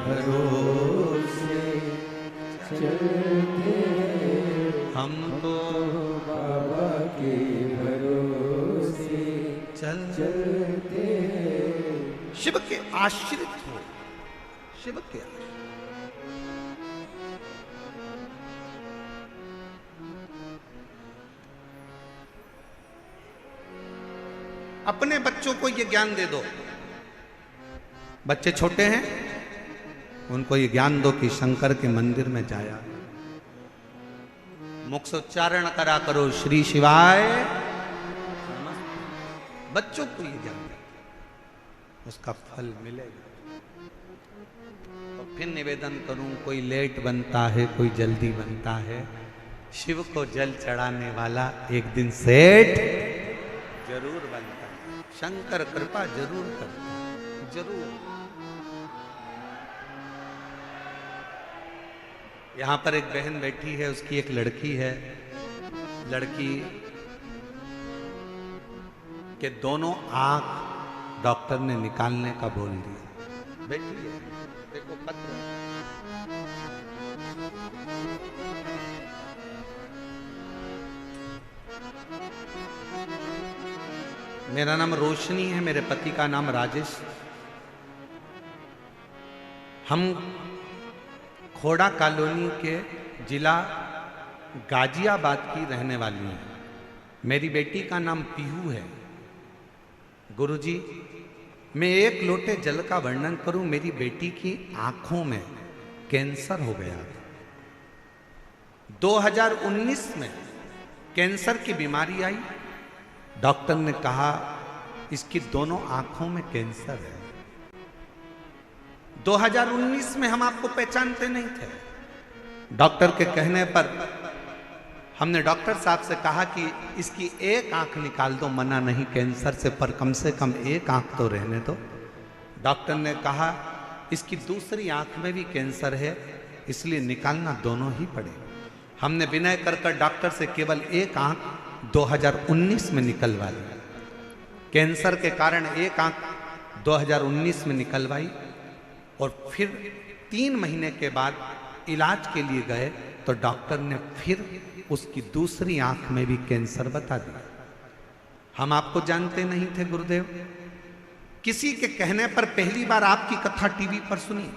भरोसे चलते, हम तो बाबा के भरोसे चलते। शिव के आश्रित हो, शिव के आश्रित। अपने बच्चों को ये ज्ञान दे दो। बच्चे छोटे हैं, उनको ये ज्ञान दो कि शंकर के मंदिर में जाया, मुख से उच्चारण करा करो श्री शिवाय। बच्चों को ये ज्ञान दो, उसका फल मिलेगा। तो फिर निवेदन करूं, कोई लेट बनता है, कोई जल्दी बनता है। शिव को जल चढ़ाने वाला एक दिन सेठ जरूर बनता है। शंकर कृपा जरूर करता है, जरूर। यहां पर एक बहन बैठी है, उसकी एक लड़की है। लड़की के दोनों आंख डॉक्टर ने निकालने का बोल दिया। बैठी है, देखो पत्र। मेरा नाम रोशनी है, मेरे पति का नाम राजेश। हम खोड़ा कॉलोनी के जिला गाजियाबाद की रहने वाली हैं। मेरी बेटी का नाम पीहू है। गुरुजी, मैं एक लोटे जल का वर्णन करूं। मेरी बेटी की आंखों में कैंसर हो गया। 2019 में कैंसर की बीमारी आई। डॉक्टर ने कहा इसकी दोनों आंखों में कैंसर है। 2019 में हम आपको पहचानते नहीं थे। डॉक्टर के कहने पर हमने डॉक्टर साहब से कहा कि इसकी एक आंख निकाल दो, मना नहीं कैंसर से, पर कम से कम एक आंख तो रहने दो। डॉक्टर ने कहा इसकी दूसरी आंख में भी कैंसर है, इसलिए निकालना दोनों ही पड़े। हमने विनय कर डॉक्टर से केवल एक आंख 2019 में निकलवा ली। कैंसर के कारण एक आंख 2019 में निकलवाई और फिर 3 महीने के बाद इलाज के लिए गए तो डॉक्टर ने फिर उसकी दूसरी आंख में भी कैंसर बता दिया। हम आपको जानते नहीं थे गुरुदेव। किसी के कहने पर पहली बार आपकी कथा टीवी पर सुनी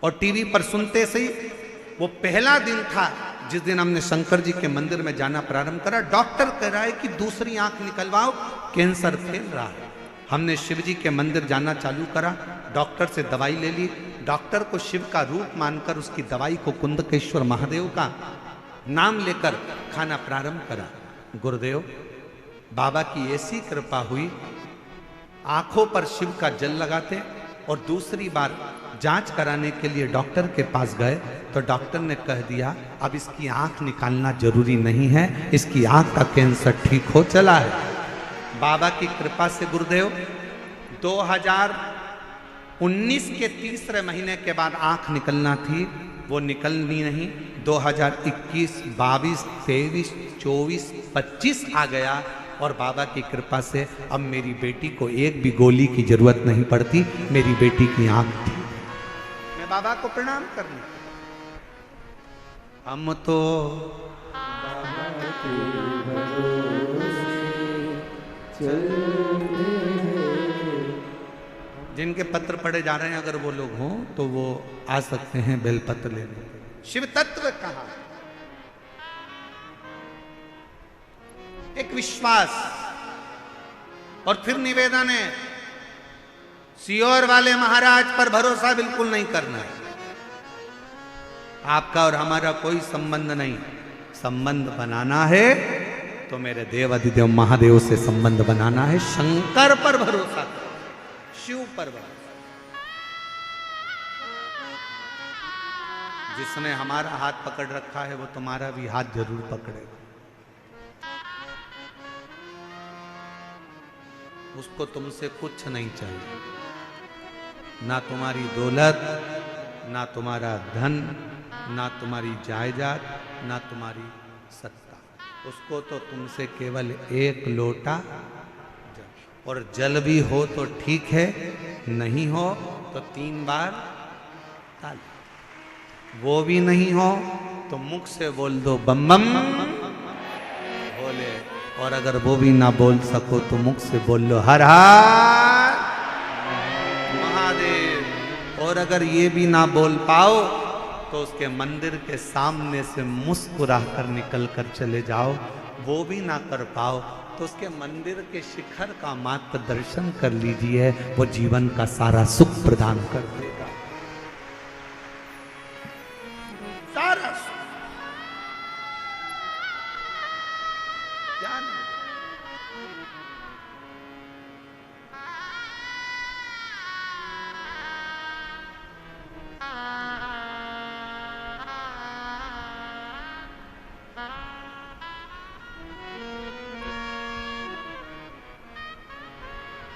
और टीवी पर सुनते से ही वो पहला दिन था जिस दिन हमने शंकर जी के मंदिर में जाना प्रारंभ करा। डॉक्टर कह रहा है कि दूसरी आंख निकलवाओ, कैंसर फैल रहा है। हमने शिव जी के मंदिर जाना चालू करा, डॉक्टर से दवाई ले ली। डॉक्टर को शिव का रूप मानकर उसकी दवाई को कुंदकेश्वर महादेव का नाम लेकर खाना प्रारंभ करा। गुरुदेव, बाबा की ऐसी कृपा हुई, आंखों पर शिव का जल लगाते और दूसरी बार जांच कराने के लिए डॉक्टर के पास गए तो डॉक्टर ने कह दिया अब इसकी आंख निकालना जरूरी नहीं है, इसकी आंख का कैंसर ठीक हो चला है। बाबा की कृपा से गुरुदेव 2019 के तीसरे महीने के बाद आंख निकलना थी, वो निकलनी नहीं। 2021, 22, 23, 24, 25 आ गया और बाबा की कृपा से अब मेरी बेटी को एक भी गोली की जरूरत नहीं पड़ती। मेरी बेटी की आंख थी, मैं बाबा को प्रणाम करने। हम तो जिनके पत्र पढ़े जा रहे हैं अगर वो लोग हों तो वो आ सकते हैं बेलपत्र लेने। शिव तत्व कहा, एक विश्वास। और फिर निवेदन है, सियोर वाले महाराज पर भरोसा बिल्कुल नहीं करना है। आपका और हमारा कोई संबंध नहीं। संबंध बनाना है तो मेरे देव अधिदेव महादेव से संबंध बनाना है। शंकर पर भरोसा करो, शिव पर भरोसा। जिसने हमारा हाथ पकड़ रखा है वो तुम्हारा भी हाथ जरूर पकड़ेगा। उसको तुमसे कुछ नहीं चाहिए, ना तुम्हारी दौलत, ना तुम्हारा धन, ना तुम्हारी जायदाद, ना तुम्हारी सत्ता। उसको तो तुमसे केवल एक लोटा जल, और जल भी हो तो ठीक है, नहीं हो तो 3 बार ताली। वो भी नहीं हो तो मुख से बोल दो बम बम भोले, और अगर वो भी ना बोल सको तो मुख से बोल लो हर हर महादेव। और अगर ये भी ना बोल पाओ तो उसके मंदिर के सामने से मुस्कुरा कर निकल कर चले जाओ। वो भी ना कर पाओ तो उसके मंदिर के शिखर का मात्र दर्शन कर लीजिए, वो जीवन का सारा सुख प्रदान कर देगा। सारा सुख क्या नहीं।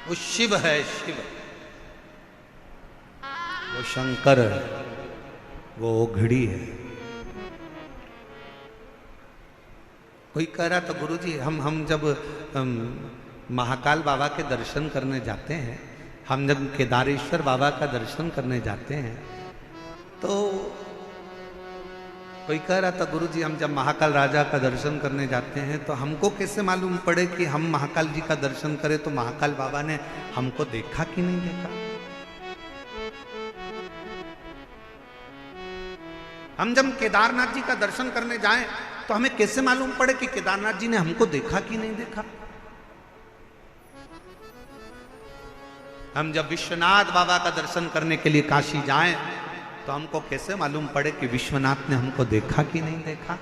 वो शिव है, शिव, वो शंकर है, वो ओघड़ी है। कोई कह रहा था गुरुजी हम जब महाकाल बाबा के दर्शन करने जाते हैं, हम जब केदारेश्वर बाबा का दर्शन करने जाते हैं, तो कोई कह रहा था गुरुजी हम जब महाकाल राजा का दर्शन करने जाते हैं तो हमको कैसे मालूम पड़े कि हम महाकाल जी का दर्शन करें, तो महाकाल बाबा ने हमको देखा कि नहीं देखा। हम जब केदारनाथ जी का दर्शन करने जाएं तो हमें कैसे मालूम पड़े कि केदारनाथ जी ने हमको देखा कि नहीं देखा। हम जब विश्वनाथ बाबा का दर्शन करने के लिए काशी जाएं तो हमको कैसे मालूम पड़े कि विश्वनाथ ने हमको देखा कि नहीं देखा।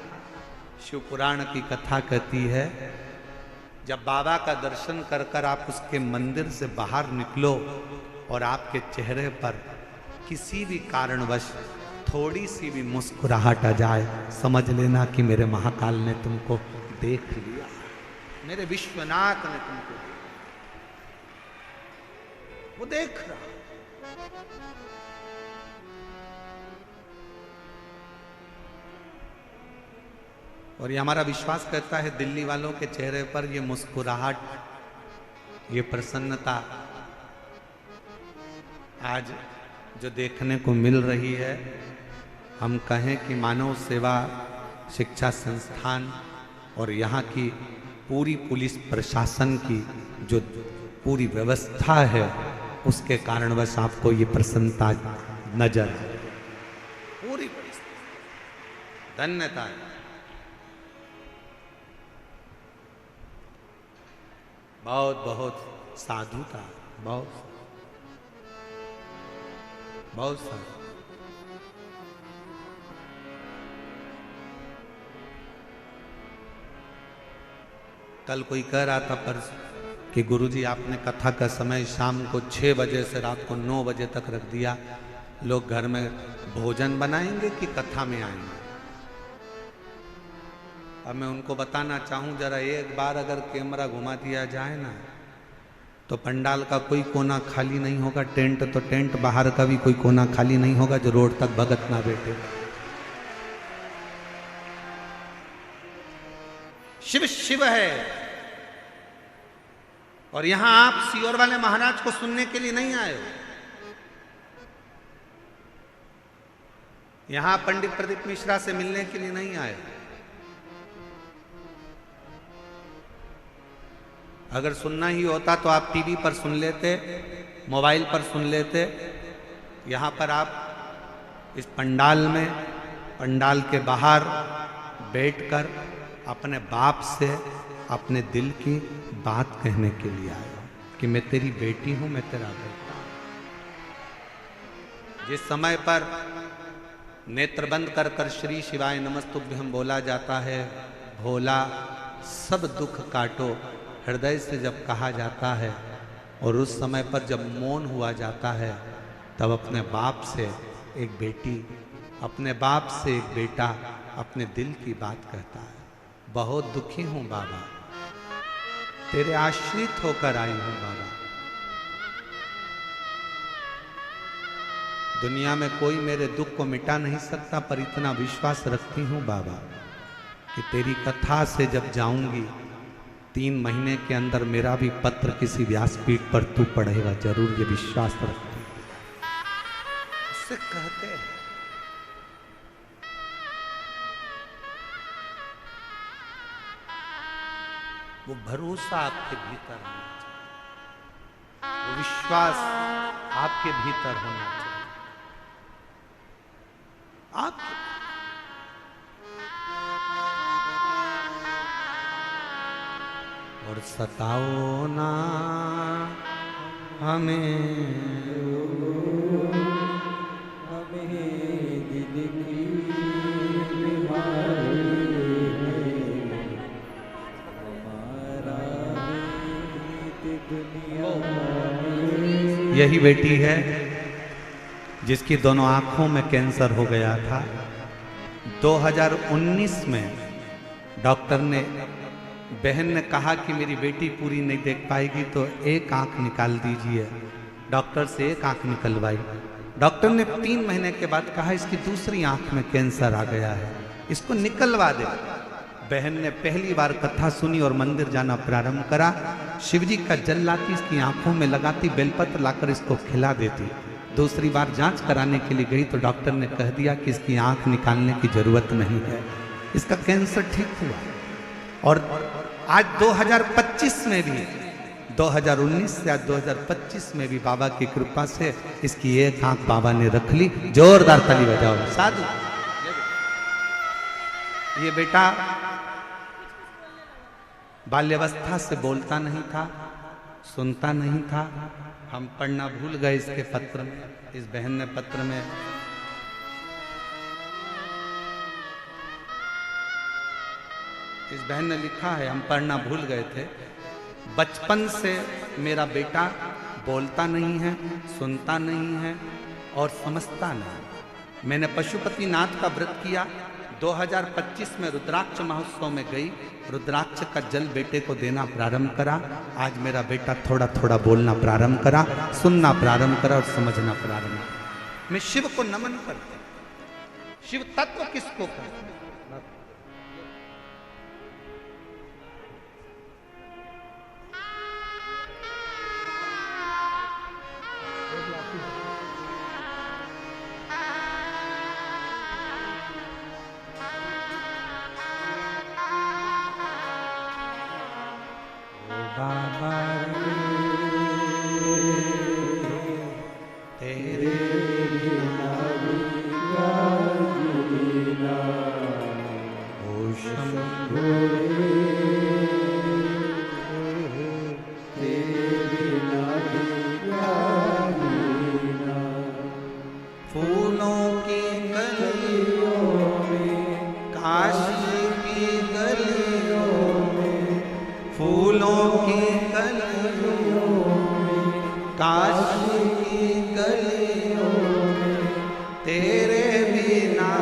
शिव पुराण की कथा कहती है, जब बाबा का दर्शन कर कर आप उसके मंदिर से बाहर निकलो और आपके चेहरे पर किसी भी कारणवश थोड़ी सी भी मुस्कुराहट आ जाए, समझ लेना कि मेरे महाकाल ने तुमको देख लिया, मेरे विश्वनाथ ने तुमको वो देख रहा। और ये हमारा विश्वास करता है दिल्ली वालों के चेहरे पर ये मुस्कुराहट, ये प्रसन्नता आज जो देखने को मिल रही है, हम कहें कि मानव सेवा शिक्षा संस्थान और यहाँ की पूरी पुलिस प्रशासन की जो पूरी व्यवस्था है उसके कारणवश आपको ये प्रसन्नता नजर पूरी धन्यता है। बहुत बहुत साधुता, बहुत बहुत साधु। कल कोई कह रहा था परसों कि गुरुजी आपने कथा का समय शाम को 6 बजे से रात को 9 बजे तक रख दिया, लोग घर में भोजन बनाएंगे कि कथा में आएंगे। अब मैं उनको बताना चाहूँ जरा, एक बार अगर कैमरा घुमा दिया जाए ना तो पंडाल का कोई कोना खाली नहीं होगा। टेंट तो टेंट, बाहर का भी कोई कोना खाली नहीं होगा जो रोड तक भगत ना बैठे। शिव शिव है। और यहां आप सीहोर वाले महाराज को सुनने के लिए नहीं आए हो, यहां पंडित प्रदीप मिश्रा से मिलने के लिए नहीं आए। अगर सुनना ही होता तो आप टीवी पर सुन लेते, मोबाइल पर सुन लेते। यहां पर आप इस पंडाल में, पंडाल के बाहर बैठकर अपने बाप से अपने दिल की बात कहने के लिए आए हो कि मैं तेरी बेटी हूं, मैं तेरा बेटा हूं। जिस समय पर नेत्र बंद कर कर श्री शिवाय नमस्तुभ्यम बोला जाता है, भोला सब दुख काटो हृदय से जब कहा जाता है, और उस समय पर जब मौन हुआ जाता है, तब अपने बाप से एक बेटी, अपने बाप से एक बेटा अपने दिल की बात कहता है। बहुत दुखी हूं बाबा, तेरे आश्रित होकर आई हूं बाबा। दुनिया में कोई मेरे दुख को मिटा नहीं सकता, पर इतना विश्वास रखती हूं बाबा कि तेरी कथा से जब जाऊंगी 3 महीने के अंदर मेरा भी पत्र किसी व्यासपीठ पर तू पढ़ेगा जरूर, ये विश्वास रखती हूं। उससे कहते हैं वो भरोसा आपके भीतर होना चाहिए, वो विश्वास आपके भीतर होना चाहिए। आपके और सताओ ना हमें दिल की बीमारी यही बेटी है जिसकी दोनों आंखों में कैंसर हो गया था। 2019 में डॉक्टर ने, बहन ने कहा कि मेरी बेटी पूरी नहीं देख पाएगी तो एक आंख निकाल दीजिए। डॉक्टर से एक आंख निकलवाई। डॉक्टर ने 3 महीने के बाद कहा इसकी दूसरी आंख में कैंसर आ गया है, इसको निकलवा दे। बहन ने पहली बार कथा सुनी और मंदिर जाना प्रारंभ करा। शिवजी का जल लाती, इसकी आंखों में लगाती, बेलपत्र लाकर इसको खिला देती। दूसरी बार जांच कराने के लिए गई तो डॉक्टर ने कह दिया कि इसकी आंख निकालने की जरूरत नहीं है, इसका कैंसर ठीक हुआ। और आज 2025 में भी, 2019 से आज 2025 में भी बाबा की कृपा से इसकी एक आंख बाबा ने रख ली। जोरदार ताली बजाओ साधु। ये बेटा बाल्यावस्था से बोलता नहीं था, सुनता नहीं था। हम पढ़ना भूल गए इसके पत्र में, इस बहन ने पत्र में इस बहन ने लिखा है, हम पढ़ना भूल गए थे। बचपन से मेरा बेटा बोलता नहीं है, सुनता नहीं है और समझता नहीं। मैंने पशुपतिनाथ का व्रत किया। 2025 में रुद्राक्ष महोत्सव में गई, रुद्राक्ष का जल बेटे को देना प्रारंभ करा। आज मेरा बेटा थोड़ा थोड़ा बोलना प्रारंभ करा, सुनना प्रारंभ करा और समझना प्रारंभ। मैं शिव को नमन करता हूं। शिव तत्व किसको कहते हैं? बाबा तेरे बिना ओ शंभो फूलों की गलियों में, काशी की गलियों में, फूलों की गलियों में, काशी की गलियों में, तेरे बिना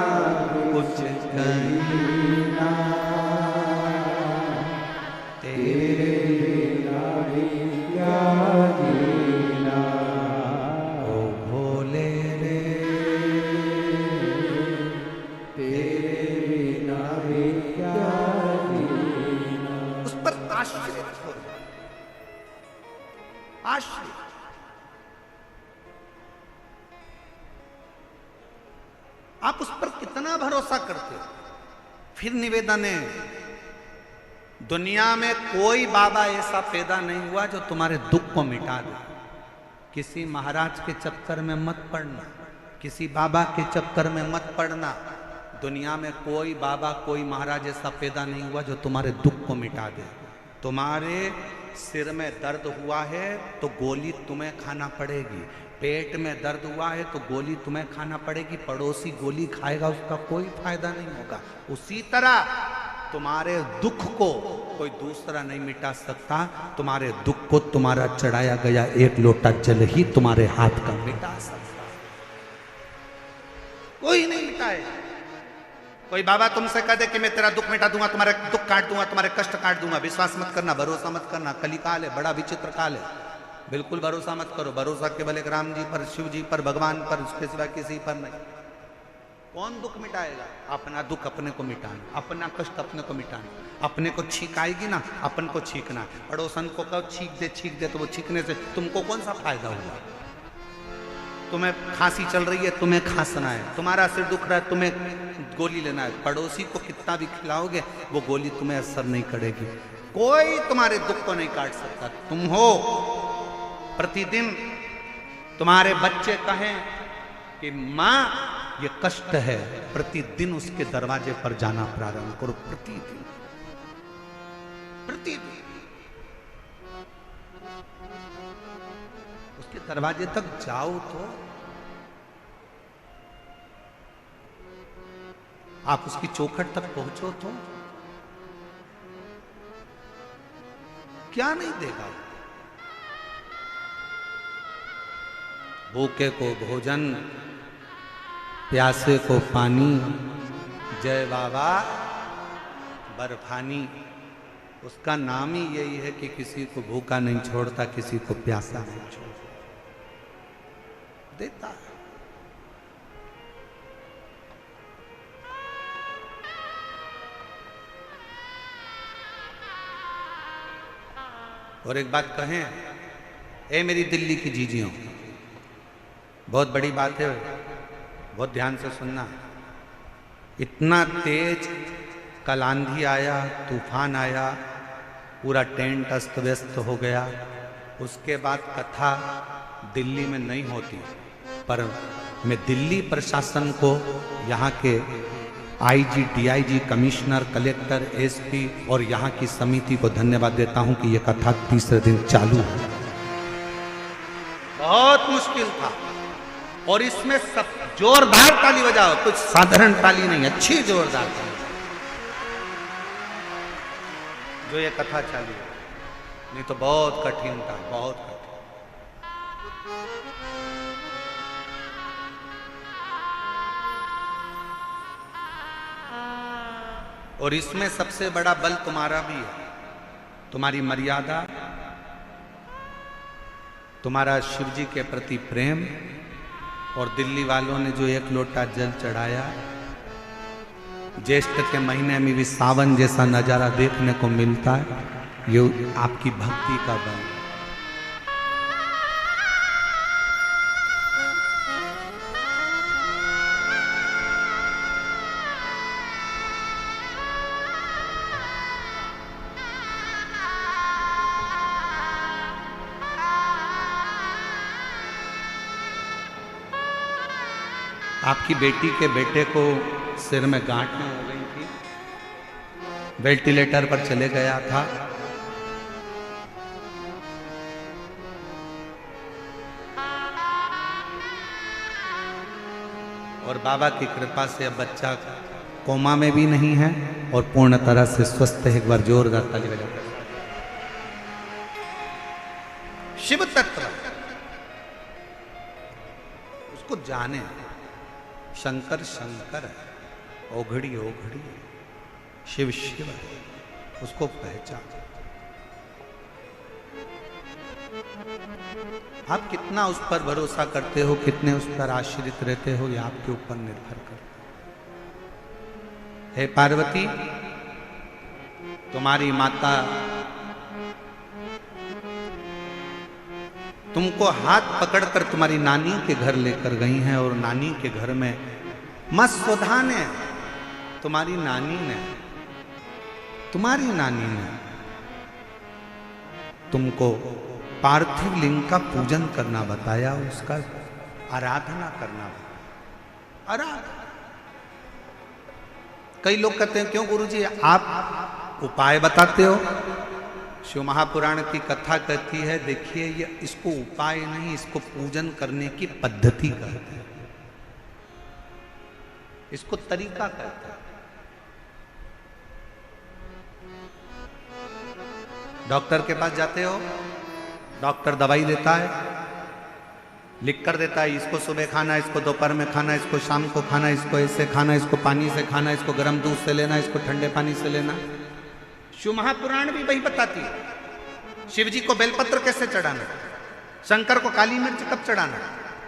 कुछ कहीं ना, तेरे बिना भी क्या जीना। ओ भोले रे तेरे बिना भी क्या जीना। आश्रित हो जाए, आश्रित। आप उस पर कितना भरोसा करते हो। फिर निवेदन है, दुनिया में कोई बाबा ऐसा पैदा नहीं हुआ जो तुम्हारे दुख को मिटा दे। किसी महाराज के चक्कर में मत पड़ना, किसी बाबा के चक्कर में मत पड़ना। दुनिया में कोई बाबा कोई महाराज ऐसा पैदा नहीं हुआ जो तुम्हारे दुख को मिटा दे। तुम्हारे सिर में दर्द हुआ है तो गोली तुम्हें खाना पड़ेगी, पेट में दर्द हुआ है तो गोली तुम्हें खाना पड़ेगी, पड़ोसी गोली खाएगा उसका कोई फायदा नहीं होगा। उसी तरह तुम्हारे दुख को कोई दूसरा नहीं मिटा सकता। तुम्हारे दुख को तुम्हारा चढ़ाया गया एक लोटा जल ही तुम्हारे हाथ का मिटा सकता, कोई नहीं मिटाए। कोई बाबा तुमसे कह दे कि मैं तेरा दुख मिटा दूंगा, तुम्हारे दुख काट दूंगा, तुम्हारे कष्ट काट दूंगा, विश्वास मत करना, भरोसा मत करना। कली काल है, बड़ा विचित्र काल है, बिल्कुल भरोसा मत करो। भरोसा केवल एक राम जी पर, शिव जी पर, भगवान पर, उसके सिवा किसी पर नहीं। कौन दुख मिटाएगा? अपना दुख अपने को मिटाना, अपना कष्ट अपने को मिटाना। अपने को छींक आएगी ना, अपन को छींकना। पड़ोसन को कहो छींक दे तो वो छींकने से तुमको कौन सा फायदा हुआ? तुम्हें खांसी चल रही है, तुम्हें खांसना है। तुम्हारा सिर दुख रहा है, तुम्हें गोली लेना है। पड़ोसी को कितना भी खिलाओगे वो गोली तुम्हें असर नहीं करेगी। कोई तुम्हारे दुख को नहीं काट सकता। तुम हो, प्रतिदिन तुम्हारे बच्चे कहें कि माँ ये कष्ट है, प्रतिदिन उसके दरवाजे पर जाना प्रारंभ करो। प्रतिदिन प्रतिदिन उसके दरवाजे तक जाओ तो आप उसकी चौखट तक पहुंचो तो क्या नहीं देगा? भूखे को भोजन, प्यासे को पानी, जय बाबा बर्फानी। उसका नाम ही यही है कि किसी को भूखा नहीं छोड़ता, किसी को प्यासा नहीं छोड़ता, देता है। और एक बात कहें, ए मेरी दिल्ली की जीजियों, बहुत बड़ी बात है, बहुत ध्यान से सुनना। इतना तेज कल आंधी आया, तूफान आया, पूरा टेंट अस्त व्यस्त हो गया। उसके बाद कथा दिल्ली में नहीं होती, पर मैं दिल्ली प्रशासन को, यहाँ के IG, DIG, commissioner, collector, SP और यहाँ की समिति को धन्यवाद देता हूँ कि यह कथा तीसरे दिन चालू है। बहुत मुश्किल था और इसमें सब जोरदार ताली बजाओ, कुछ साधारण ताली नहीं, अच्छी जोरदार ताली जो ये कथा चालू है। नहीं तो बहुत कठिन था, बहुत कठिन। और इसमें सबसे बड़ा बल तुम्हारा भी है, तुम्हारी मर्यादा, तुम्हारा शिव जी के प्रति प्रेम। और दिल्ली वालों ने जो एक लोटा जल चढ़ाया, ज्येष्ठ के महीने में भी सावन जैसा नजारा देखने को मिलता है, ये आपकी भक्ति का बल। आपकी बेटी के बेटे को सिर में गांठ हो गई थी, वेंटिलेटर पर चले गया था। और बाबा की कृपा से अब बच्चा कोमा में भी नहीं है और पूर्ण तरह से स्वस्थ है। एक बार जोरदार ताली बजाकर। शिव तत्व उसको जाने, शंकर शंकर है, ओघड़ी ओघड़ी, शिव शिव है, उसको पहचान। आप कितना उस पर भरोसा करते हो, कितने उस पर आश्रित रहते हो, ये आपके ऊपर निर्भर करता है। हे पार्वती, तुम्हारी माता तुमको हाथ पकड़कर तुम्हारी नानी के घर लेकर गई हैं और नानी के घर में मस्वधा ने, तुम्हारी नानी ने तुमको पार्थिव लिंग का पूजन करना बताया, उसका आराधना करना बताया। आराधना। कई लोग कहते हैं क्यों गुरुजी आप उपाय बताते हो? शिव महापुराण की कथा कहती है, देखिए ये इसको उपाय नहीं, इसको पूजन करने की पद्धति कहते हैं, इसको तरीका कहते हैं। डॉक्टर के पास जाते हो, डॉक्टर दवाई देता है, लिख कर देता है, इसको सुबह खाना, इसको दोपहर में खाना, इसको शाम को खाना, इसको ऐसे खाना, इसको पानी से खाना, इसको गर्म दूध से लेना, इसको ठंडे पानी से लेना। शिव महापुराण भी वही बताती है। शिव जी को बेलपत्र कैसे चढ़ाना, शंकर को काली मिर्च कब चढ़ाना,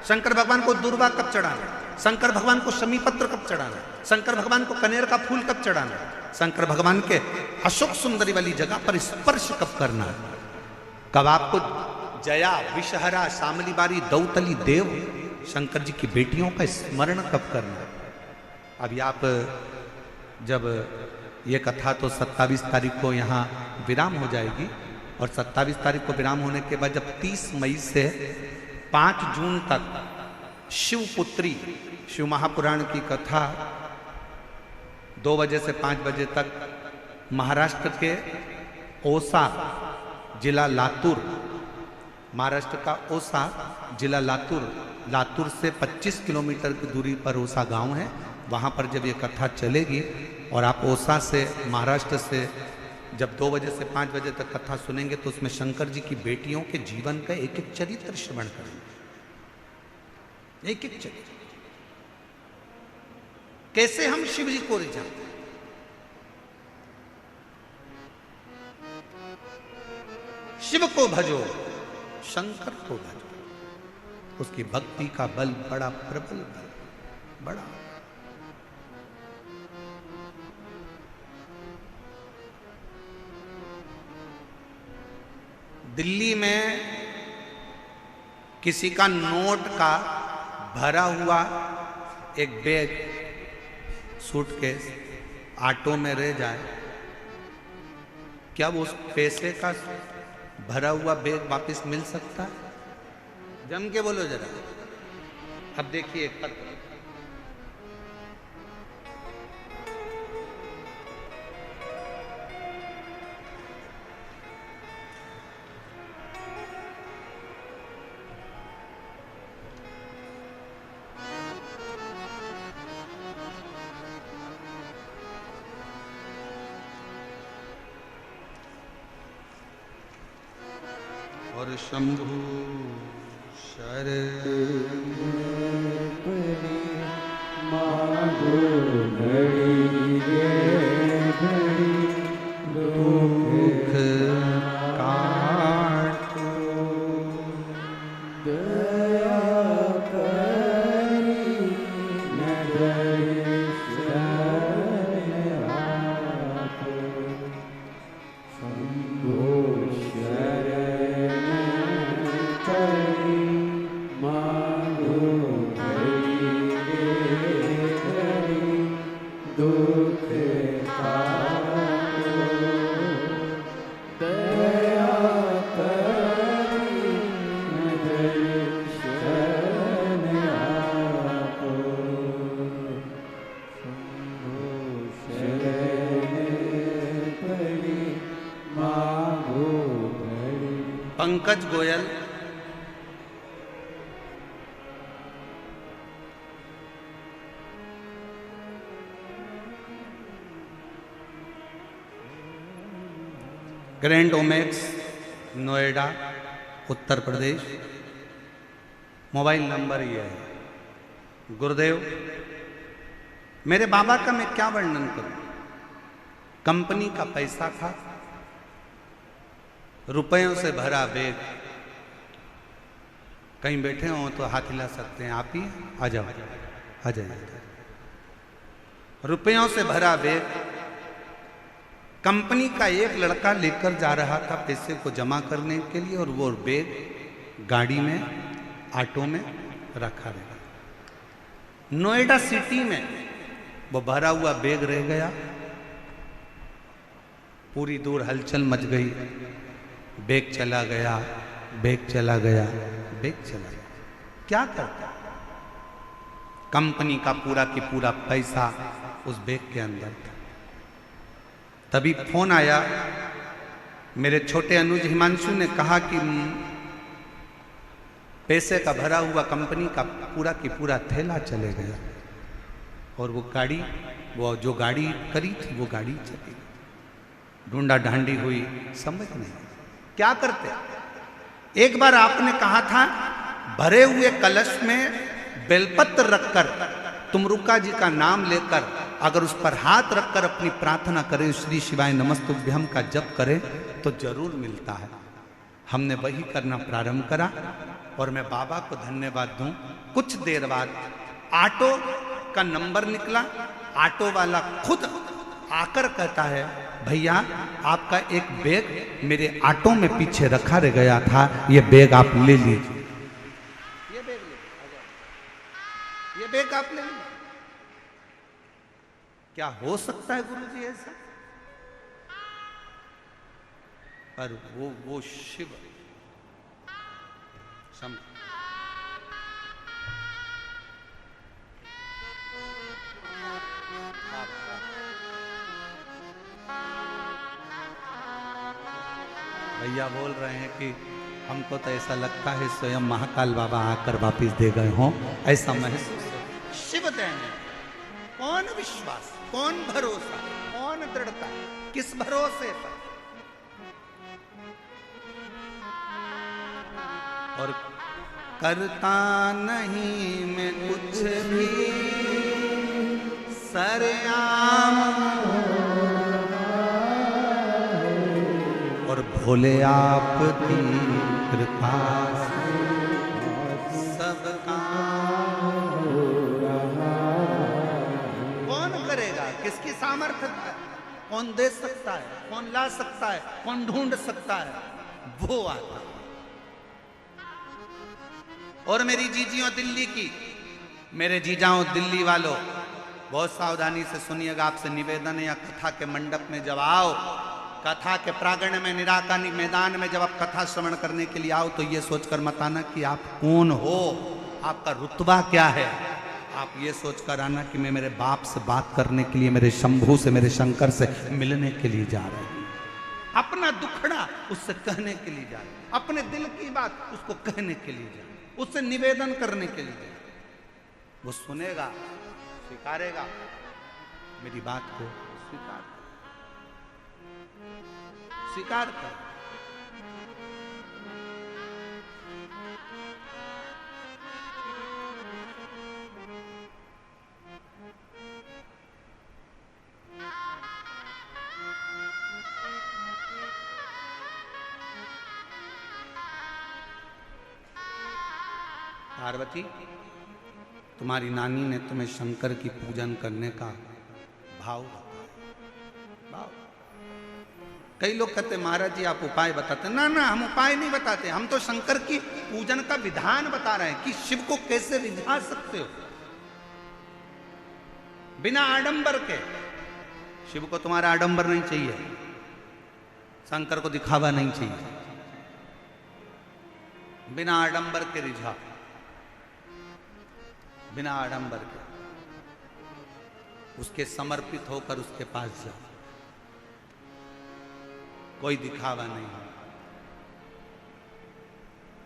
शंकर भगवान को दूर्वा कब चढ़ाना, शंकर भगवान को शमी पत्र कब चढ़ाना, शंकर भगवान को कनेर का फूल कब चढ़ाना, शंकर भगवान के अशोक सुंदरी वाली जगह पर स्पर्श कब करना, कब आपको जया, विषहरा, शामली बारी, दौतली देव शंकर जी की बेटियों का स्मरण कब करना। अभी आप जब ये कथा तो 27 तारीख को यहाँ विराम हो जाएगी और 27 तारीख को विराम होने के बाद जब 30 मई से 5 जून तक शिवपुत्री शिव महापुराण की कथा 2 बजे से 5 बजे तक महाराष्ट्र के ओसा जिला लातूर, महाराष्ट्र का ओसा जिला लातूर से 25 किलोमीटर की दूरी पर ओसा गांव है, वहां पर जब ये कथा चलेगी और आप ओसा से महाराष्ट्र से जब 2 बजे से 5 बजे तक कथा सुनेंगे तो उसमें शंकर जी की बेटियों के जीवन का एक एक चरित्र श्रवण करेंगे, एक एक चरित्र, कैसे हम शिव जी को रिझाते। शिव को भजो, शंकर को भजो, उसकी भक्ति का बल बड़ा प्रबल बल, बड़ा। दिल्ली में किसी का नोट का भरा हुआ एक बैग, सूटकेस ऑटो में रह जाए, क्या वो उस पैसे का भरा हुआ बैग वापस मिल सकता है? जम के बोलो जरा। अब देखिए पत्र, और शंभु शरण मागो घड़ी गे घड़ी दुख काटो, दया करी नजर शरण आपो, शंभो शरण करी मागो घड़ी गे घड़ी दुख काटो, दया करी नजर शरण आपो, शंभो शरण पड़ी मागो घड़ी। Pankaj Goyal grand Omaxe, Noida, Uttar Pradesh. Mobile number ये है। गुरुदेव, मेरे बाबा का मैं क्या वर्णन करूं? कंपनी का पैसा था, रुपयों से भरा बैग, कहीं बैठे हो तो हाथ हिला सकते हैं, आप ही आ जाओ, आ जाइए। रुपयों से भरा बैग कंपनी का एक लड़का लेकर जा रहा था पैसे को जमा करने के लिए, और वो बैग गाड़ी में, ऑटो में रखा रहेगा। नोएडा सिटी में वो भरा हुआ बैग रह गया, पूरी दूर हलचल मच गई, बैग चला गया, बैग चला गया, बैग चला गया। क्या करता? कंपनी का पूरा की पूरा पैसा उस बैग के अंदर था। तभी फोन आया, मेरे छोटे अनुज हिमांशु ने कहा कि पैसे का भरा हुआ कंपनी का पूरा की पूरा थैला चले गया और वो गाड़ी, वो जो गाड़ी करी थी वो गाड़ी चली गई। ढूंढा ढांडी हुई, समझ नहीं क्या करते। एक बार आपने कहा था भरे हुए कलश में बेलपत्र रखकर तुमरुका जी का नाम लेकर अगर उस पर हाथ रखकर अपनी प्रार्थना करें, श्री शिवाय नमस्तुभ्यम का जप करें तो जरूर मिलता है। हमने वही करना प्रारंभ करा और मैं बाबा को धन्यवाद दूं। कुछ देर बाद ऑटो का नंबर निकला, ऑटो वाला खुद आकर कहता है, भैया आपका एक बैग मेरे ऑटो में पीछे रखा रह गया था, ये बैग आप ले लीजिए। ये बैग ले, ये बैग आप ले लीजिए। क्या हो सकता है गुरुजी ऐसा? पर वो शिव भैया बोल रहे हैं कि हमको तो ऐसा लगता है स्वयं महाकाल बाबा आकर वापिस दे गए हों, ऐसा महसूस है। शिव देने कौन विश्वास, कौन भरोसा, कौन दृढ़ता, किस भरोसे पर? और करता नहीं मैं कुछ भी सरेआम, और भोले आपकी कृपा से सब काम हो रहा। कौन करेगा? किसकी सामर्थ्य है? कौन दे सकता है? कौन ला सकता है? कौन ढूंढ सकता है? वो आता है। और मेरी जीजियों दिल्ली की, मेरे जीजाओं दिल्ली वालों, बहुत सावधानी से सुनिएगा, आपसे निवेदन है। या कथा के मंडप में जब आओ, कथा के प्रांगण में, निराकानी मैदान में जब आप कथा श्रवण करने के लिए आओ तो ये सोचकर मत आना कि आप कौन हो, आपका रुतबा क्या है। आप ये सोचकर आना कि मैं मेरे बाप से बात करने के लिए, मेरे शंभू से, मेरे शंकर से मिलने के लिए जा रहा हूं। अपना दुखड़ा उससे कहने के लिए जा रहा हूं, अपने दिल की बात उसको कहने के लिए जा रहा हूं, उससे निवेदन करने के लिए। वो सुनेगा, स्वीकारेगा, मेरी बात को स्वीकार कर। पार्वती, तुम्हारी नानी ने तुम्हें शंकर की पूजन करने का भाव बताया। कई लोग कहते महाराज जी आप उपाय बताते। ना ना, हम उपाय नहीं बताते, हम तो शंकर की पूजन का विधान बता रहे हैं कि शिव को कैसे रिझा सकते हो बिना आडंबर के। शिव को तुम्हारा आडंबर नहीं चाहिए, शंकर को दिखावा नहीं चाहिए, बिना आडंबर के रिझा, बिना आडंबर के उसके समर्पित होकर उसके पास जाओ। कोई दिखावा नहीं है।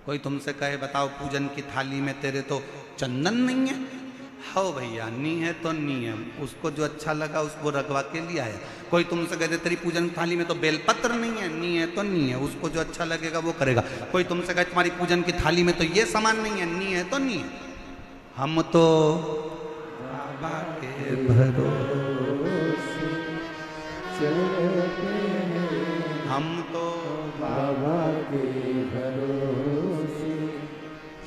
कोई तुमसे कहे बताओ पूजन की थाली में तेरे तो चंदन नहीं है, हो भैया नी है तो नी है, उसको जो अच्छा लगा उसको रखवा के लिया है। कोई तुमसे कहते तेरी पूजन की थाली में तो बेलपत्र नहीं है, नी है तो नी है, उसको जो अच्छा लगेगा वो करेगा। कोई तुमसे कहे तुम्हारी पूजन की थाली में तो ये सामान नहीं है, नी है तो नी है। हम तो बाबा के भरोसे चलते हैं, हम तो बाबा के भरोसे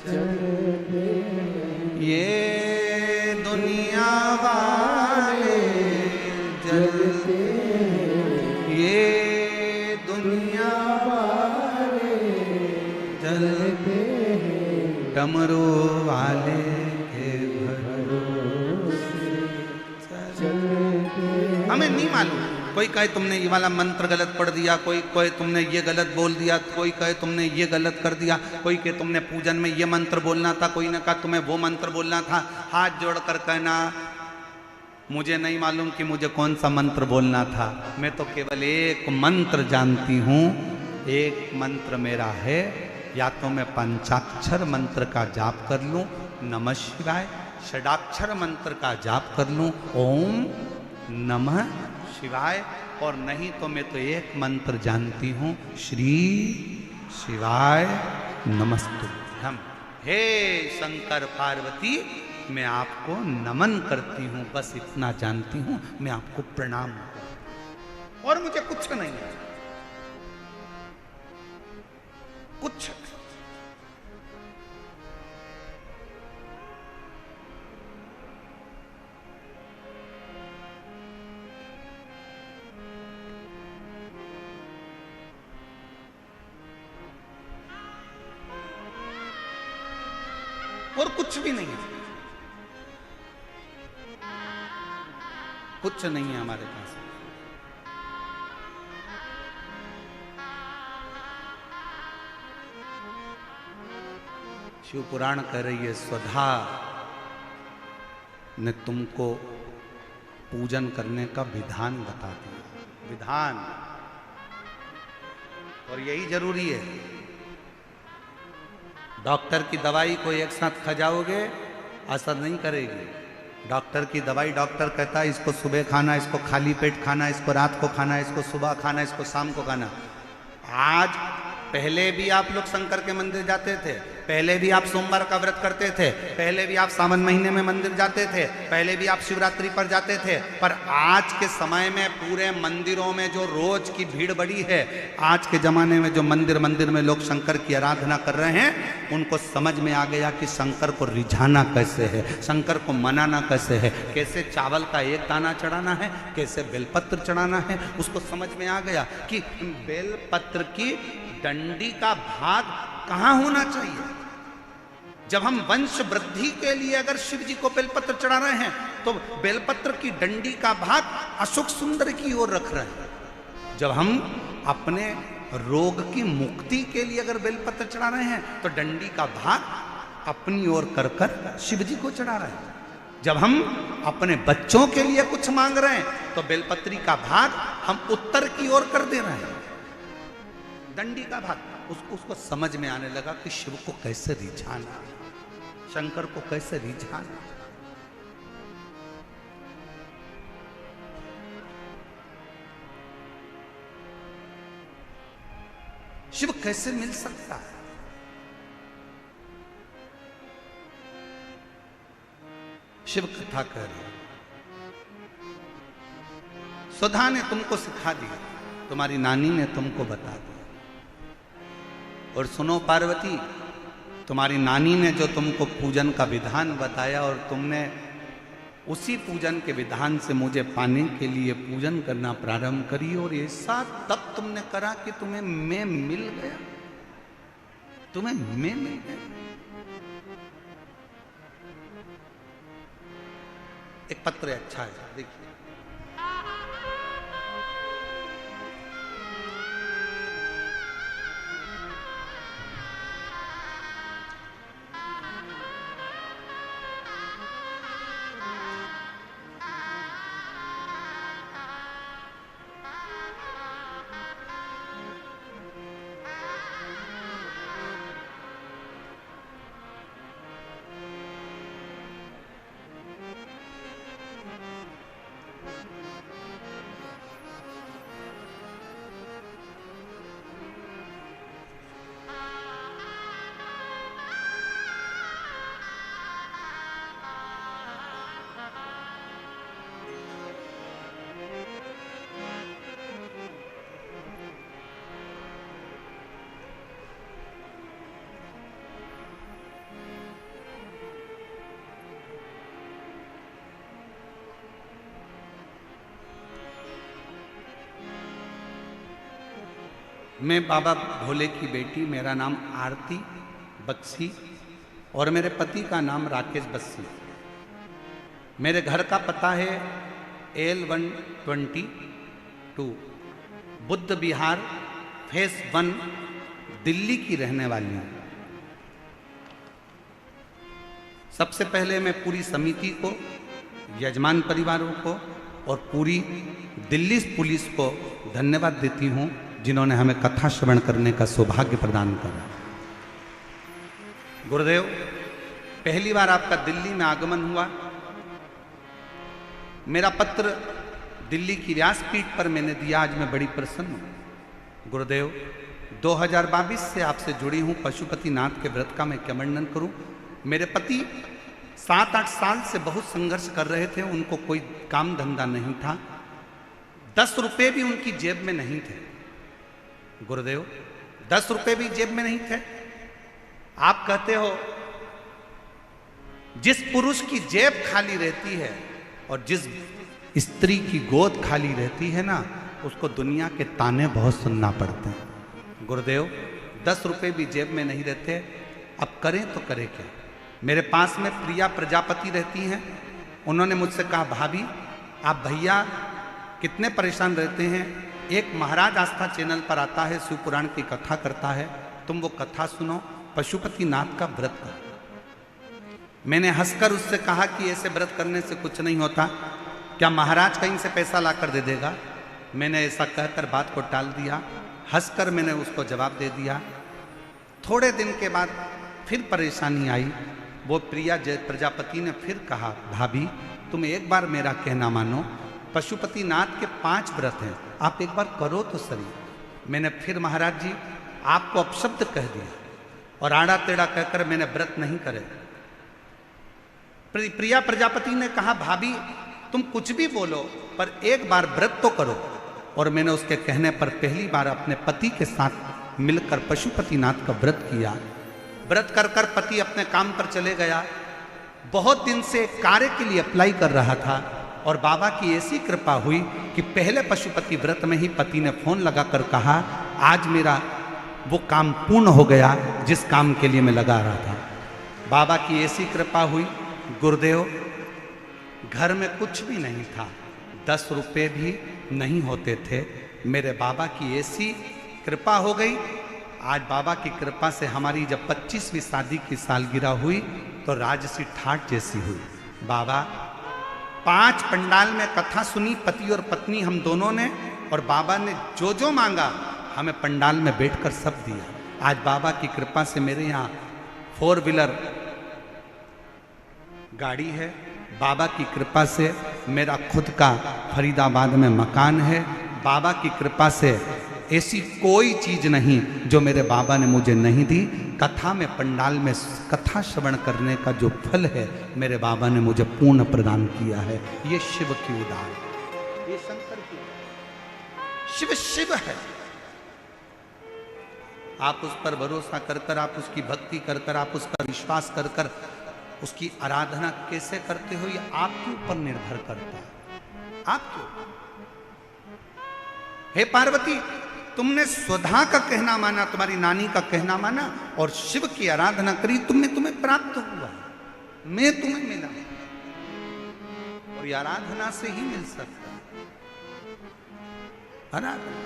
चलते हैं। ये दुनिया वाले जलते हैं, ये दुनिया वाले जलते डमरू वाले के भरोसे चलते हमें नहीं मालूम। कोई कहे तुमने ये वाला मंत्र गलत पढ़ दिया, कोई कहे तुमने ये गलत बोल दिया, कोई कहे तुमने ये गलत कर दिया, कोई कहे तुमने पूजन में ये मंत्र बोलना था, कोई ने कहा तुम्हें वो मंत्र बोलना था। हाथ जोड़कर कहना मुझे नहीं मालूम कि मुझे कौन सा मंत्र बोलना था, मैं तो केवल एक मंत्र जानती हूँ। एक मंत्र मेरा है, या तो मैं पंचाक्षर मंत्र का जाप कर लूँ नमः शिवाय, षडाक्षर मंत्र का जाप कर लूँ ओम नमः शिवाय, और नहीं तो मैं तो एक मंत्र जानती हूँ श्री शिवाय नमस्तुभ्यम। हे शंकर पार्वती मैं आपको नमन करती हूँ, बस इतना जानती हूँ, मैं आपको प्रणाम करती हूँ और मुझे कुछ नहीं है, कुछ। और कुछ भी नहीं है, कुछ नहीं है हमारे पास। शिव पुराण कह रही है स्वधा ने तुमको पूजन करने का विधान बता दिया, विधान। और यही जरूरी है। डॉक्टर की दवाई को एक साथ खा जाओगे असर नहीं करेगी। डॉक्टर की दवाई डॉक्टर कहता है इसको सुबह खाना, इसको खाली पेट खाना, इसको रात को खाना, इसको सुबह खाना, इसको शाम को खाना। आज पहले भी आप लोग शंकर के मंदिर जाते थे, पहले भी आप सोमवार का व्रत करते थे, पहले भी आप सावन महीने में मंदिर जाते थे, पहले भी आप शिवरात्रि पर जाते थे, पर आज के समय में पूरे मंदिरों में जो रोज की भीड़ बढ़ी है, आज के जमाने में जो मंदिर में लोग शंकर की आराधना कर रहे हैं, उनको समझ में आ गया कि शंकर को रिझाना कैसे है, शंकर को मनाना कैसे है, कैसे चावल का एक दाना चढ़ाना है, कैसे बेलपत्र चढ़ाना है। उसको समझ में आ गया कि बेलपत्र की डंडी का भाग कहाँ होना चाहिए। जब हम वंश वृद्धि के लिए अगर शिव जी को बेलपत्र चढ़ा रहे हैं तो बेलपत्र की डंडी का भाग अशोक सुंदर की ओर रख रहे हैं। जब हम अपने रोग की मुक्ति के लिए अगर बेलपत्र चढ़ा रहे हैं तो डंडी का भाग अपनी ओर कर कर शिव जी को चढ़ा रहे हैं। जब हम अपने बच्चों के लिए कुछ मांग रहे हैं तो बेलपत्री का भाग हम उत्तर की ओर कर दे रहे हैं। डंडी का भाग उसको समझ में आने लगा कि शिव को कैसे रिझाना, शंकर को कैसे रिझाना। शिव कैसे मिल सकता है। शिव कथा कह रही, सुधा ने तुमको सिखा दिया, तुम्हारी नानी ने तुमको बता दिया। और सुनो पार्वती, तुम्हारी नानी ने जो तुमको पूजन का विधान बताया और तुमने उसी पूजन के विधान से मुझे पाने के लिए पूजन करना प्रारंभ करी, और ऐसा तब तुमने करा कि तुम्हें मैं मिल गया, तुम्हें मैं मिल गया। एक पत्र अच्छा है, देखिए। मैं बाबा भोले की बेटी, मेरा नाम आरती बक्सी और मेरे पति का नाम राकेश बस्सी। मेरे घर का पता है L122 बुद्ध विहार फेस 1 दिल्ली की रहने वाली हूं। सबसे पहले मैं पूरी समिति को, यजमान परिवारों को और पूरी दिल्ली पुलिस को धन्यवाद देती हूं जिन्होंने हमें कथा श्रवण करने का सौभाग्य प्रदान करा। गुरुदेव, पहली बार आपका दिल्ली में आगमन हुआ। मेरा पत्र दिल्ली की व्यासपीठ पर मैंने दिया। आज मैं बड़ी प्रसन्न हूं। गुरुदेव, 2022 से आपसे जुड़ी हूं। पशुपतिनाथ के व्रत का मैं क्या वर्णन करूं। मेरे पति 7-8 साल से बहुत संघर्ष कर रहे थे। उनको कोई काम धंधा नहीं था। 10 रुपए भी उनकी जेब में नहीं थे। गुरुदेव, 10 रुपए भी जेब में नहीं थे। आप कहते हो जिस पुरुष की जेब खाली रहती है और जिस स्त्री की गोद खाली रहती है ना, उसको दुनिया के ताने बहुत सुनना पड़ते हैं। गुरुदेव, 10 रुपए भी जेब में नहीं रहते। अब करें तो करें क्या। मेरे पास में प्रिया प्रजापति रहती हैं। उन्होंने मुझसे कहा, भाभी आप भैया कितने परेशान रहते हैं। एक महाराज आस्था चैनल पर आता है, शिव पुराण की कथा करता है, तुम वो कथा सुनो, पशुपतिनाथ का व्रत करो। मैंने हंसकर उससे कहा कि ऐसे व्रत करने से कुछ नहीं होता, क्या महाराज कहीं से पैसा लाकर दे देगा। मैंने ऐसा कहकर बात को टाल दिया। हंसकर मैंने उसको जवाब दे दिया। थोड़े दिन के बाद फिर परेशानी आई। वो प्रिया प्रजापति ने फिर कहा, भाभी तुम एक बार मेरा कहना मानो, पशुपतिनाथ के 5 व्रत हैं, आप एक बार करो तो सही। मैंने फिर महाराज जी आपको अपशब्द कह दिया और आड़ा टेढ़ा कहकर मैंने व्रत नहीं करे। प्रिया प्रजापति ने कहा, भाभी तुम कुछ भी बोलो पर एक बार व्रत तो करो। और मैंने उसके कहने पर पहली बार अपने पति के साथ मिलकर पशुपतिनाथ का व्रत किया। व्रत कर कर पति अपने काम पर चले गया। बहुत दिन से कार्य के लिए अप्लाई कर रहा था और बाबा की ऐसी कृपा हुई कि पहले पशुपति व्रत में ही पति ने फोन लगाकर कहा, आज मेरा वो काम पूर्ण हो गया जिस काम के लिए मैं लगा रहा था। बाबा की ऐसी कृपा हुई। गुरुदेव, घर में कुछ भी नहीं था, 10 रुपए भी नहीं होते थे। मेरे बाबा की ऐसी कृपा हो गई। आज बाबा की कृपा से हमारी जब 25वीं शादी की सालगिरह हुई तो राजसी ठाट जैसी हुई। बाबा 5 पंडाल में कथा सुनी, पति और पत्नी हम दोनों ने, और बाबा ने जो जो मांगा हमें पंडाल में बैठकर सब दिया। आज बाबा की कृपा से मेरे यहाँ 4 व्हीलर गाड़ी है। बाबा की कृपा से मेरा खुद का फरीदाबाद में मकान है। बाबा की कृपा से ऐसी कोई चीज नहीं जो मेरे बाबा ने मुझे नहीं दी। कथा में, पंडाल में कथा श्रवण करने का जो फल है मेरे बाबा ने मुझे पूर्ण प्रदान किया है। ये शिव की उदार, ये शंकर की, शिव शिव है। आप उस पर भरोसा कर कर, आप उसकी भक्ति कर कर, आप उसका विश्वास कर कर उसकी आराधना कैसे करते हो ये आपके ऊपर निर्भर करता है। आपके ऊपर। हे पार्वती, तुमने स्वधा का कहना माना, तुम्हारी नानी का कहना माना और शिव की आराधना करी, तुम्हें प्राप्त हुआ। मैं तुम्हें मिला और ये आराधना से ही मिल सकता है। आराधना।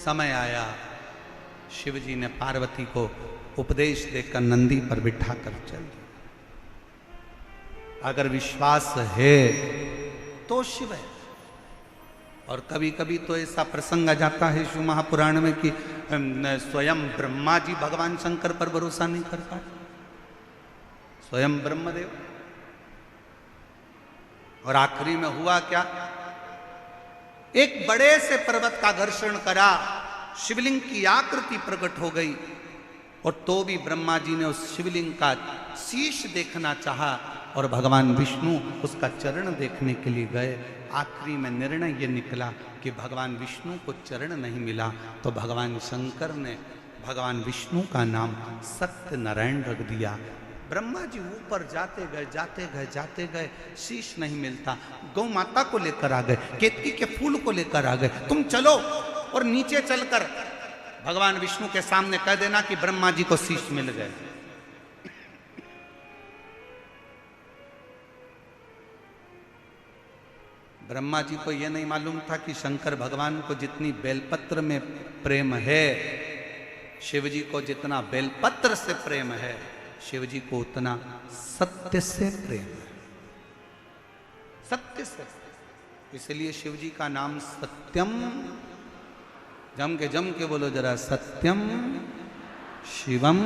समय आया, शिव जी ने पार्वती को उपदेश देकर नंदी पर बिठाकर चल दिया। अगर विश्वास है तो शिव है। और कभी कभी तो ऐसा प्रसंग आ जाता है शिव महापुराण में कि स्वयं ब्रह्मा जी भगवान शंकर पर भरोसा नहीं कर पाते, स्वयं ब्रह्मदेव। और आखिरी में हुआ क्या, एक बड़े से पर्वत का घर्षण करा, शिवलिंग की आकृति प्रकट हो गई। और तो भी ब्रह्मा जी ने उस शिवलिंग का शीश देखना चाहा और भगवान विष्णु उसका चरण देखने के लिए गए। आखिरी में निर्णय ये निकला कि भगवान विष्णु को चरण नहीं मिला तो भगवान शंकर ने भगवान विष्णु का नाम सत्यनारायण रख दिया। ब्रह्मा जी ऊपर जाते गए, शीश नहीं मिलता। गौ माता को लेकर आ गए, केतकी के फूल को लेकर आ गए, तुम चलो। और नीचे चलकर भगवान विष्णु के सामने कह देना कि ब्रह्मा जी को शीश मिल गए। ब्रह्मा जी को यह नहीं मालूम था कि शंकर भगवान को जितनी बेलपत्र में प्रेम है, शिव जी को जितना बेलपत्र से प्रेम है, शिव जी को उतना सत्य से प्रेम है। सत्य से, इसलिए शिव जी का नाम सत्यम, जम के बोलो जरा, सत्यम शिवम।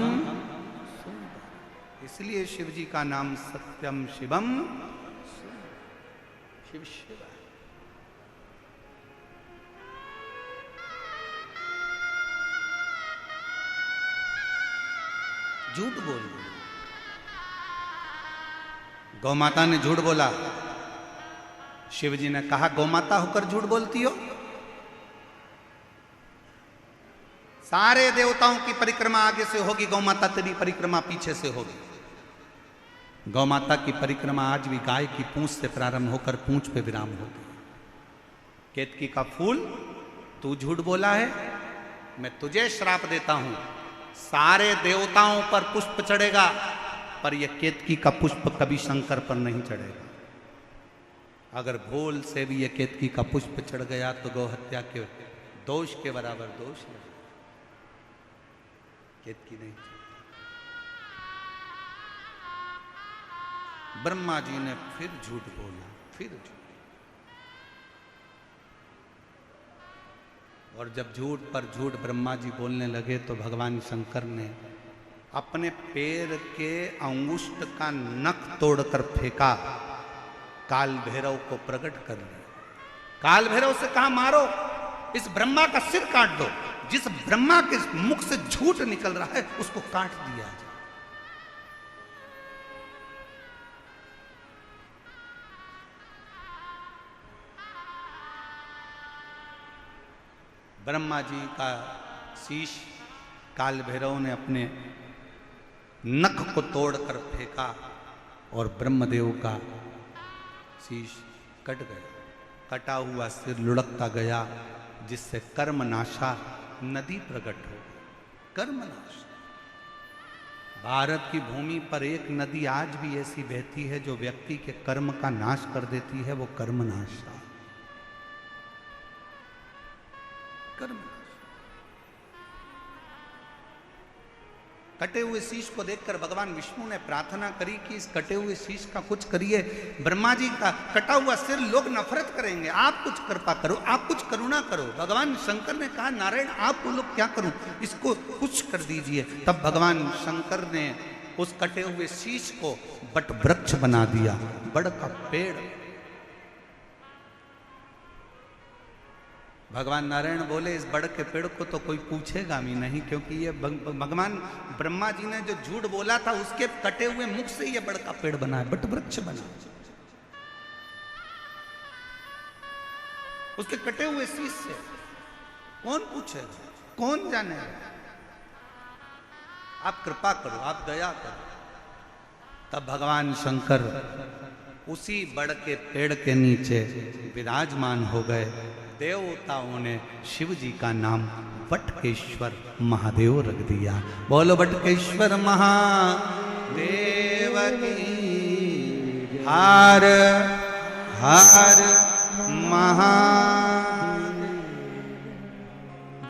इसलिए शिव जी का नाम सत्यम शिवम, शिव शिव। झूठ बोल, गौ माता ने झूठ बोला। शिव जी ने कहा गौमाता होकर झूठ बोलती हो? सारे देवताओं की परिक्रमा आगे से होगी, गौमाता तेरी परिक्रमा पीछे से होगी। गौमाता की परिक्रमा आज भी गाय की पूंछ से प्रारंभ होकर पूंछ पे विराम होगी। केतकी का फूल तू झूठ बोला है, मैं तुझे श्राप देता हूं, सारे देवताओं पर पुष्प चढ़ेगा पर यह केतकी का पुष्प कभी शंकर पर नहीं चढ़ेगा। अगर भूल से भी यह केतकी का पुष्प चढ़ गया तो गौ हत्या के दोष के बराबर दोष है। केतकी नहीं। ब्रह्मा जी ने फिर झूठ बोला, फिर झूठ। और जब झूठ पर झूठ ब्रह्मा जी बोलने लगे तो भगवान शंकर ने अपने पैर के अंगुष्ठ का नख तोड़कर फेंका, काल भैरव को प्रकट कर लिया। काल भैरव से कहा मारो, इस ब्रह्मा का सिर काट दो। जिस ब्रह्मा के मुख से झूठ निकल रहा है उसको काट दिया जाए। ब्रह्मा जी का शीश काल भैरव ने अपने नख को तोड़कर फेंका और ब्रह्मदेव का शीश कट गया। कटा हुआ सिर लुढ़कता गया, जिससे कर्मनाशा नदी प्रकट हो गई। कर्मनाशा। भारत की भूमि पर एक नदी आज भी ऐसी बहती है जो व्यक्ति के कर्म का नाश कर देती है, वो कर्मनाशा। कर्मनाशा। कटे हुए शीश को देखकर भगवान विष्णु ने प्रार्थना करी कि इस कटे हुए शीश का कुछ करिए। ब्रह्मा जी का कटा हुआ सिर लोग नफरत करेंगे, आप कुछ कृपा करो, आप कुछ करुणा करो। भगवान शंकर ने कहा नारायण आप बोलो क्या करूं, इसको कुछ कर दीजिए। तब भगवान शंकर ने उस कटे हुए शीश को बट वृक्ष बना दिया, बड़ का पेड़। भगवान नारायण बोले इस बड़ के पेड़ को तो कोई पूछेगा भी नहीं, क्योंकि ये भगवान ब्रह्मा जी ने जो झूठ बोला था उसके कटे हुए मुख से ये बड़ का पेड़ बना है, बट वृक्ष बना। उसके कटे हुए शीश से कौन पूछेगा, कौन जाने। आप कृपा करो, आप दया करो। तब भगवान शंकर उसी बड़ के पेड़ के नीचे विराजमान हो गए। देवताओं ने शिव जी का नाम वटकेश्वर महादेव रख दिया। बोलो वटकेश्वर महादेव की हर हर महा।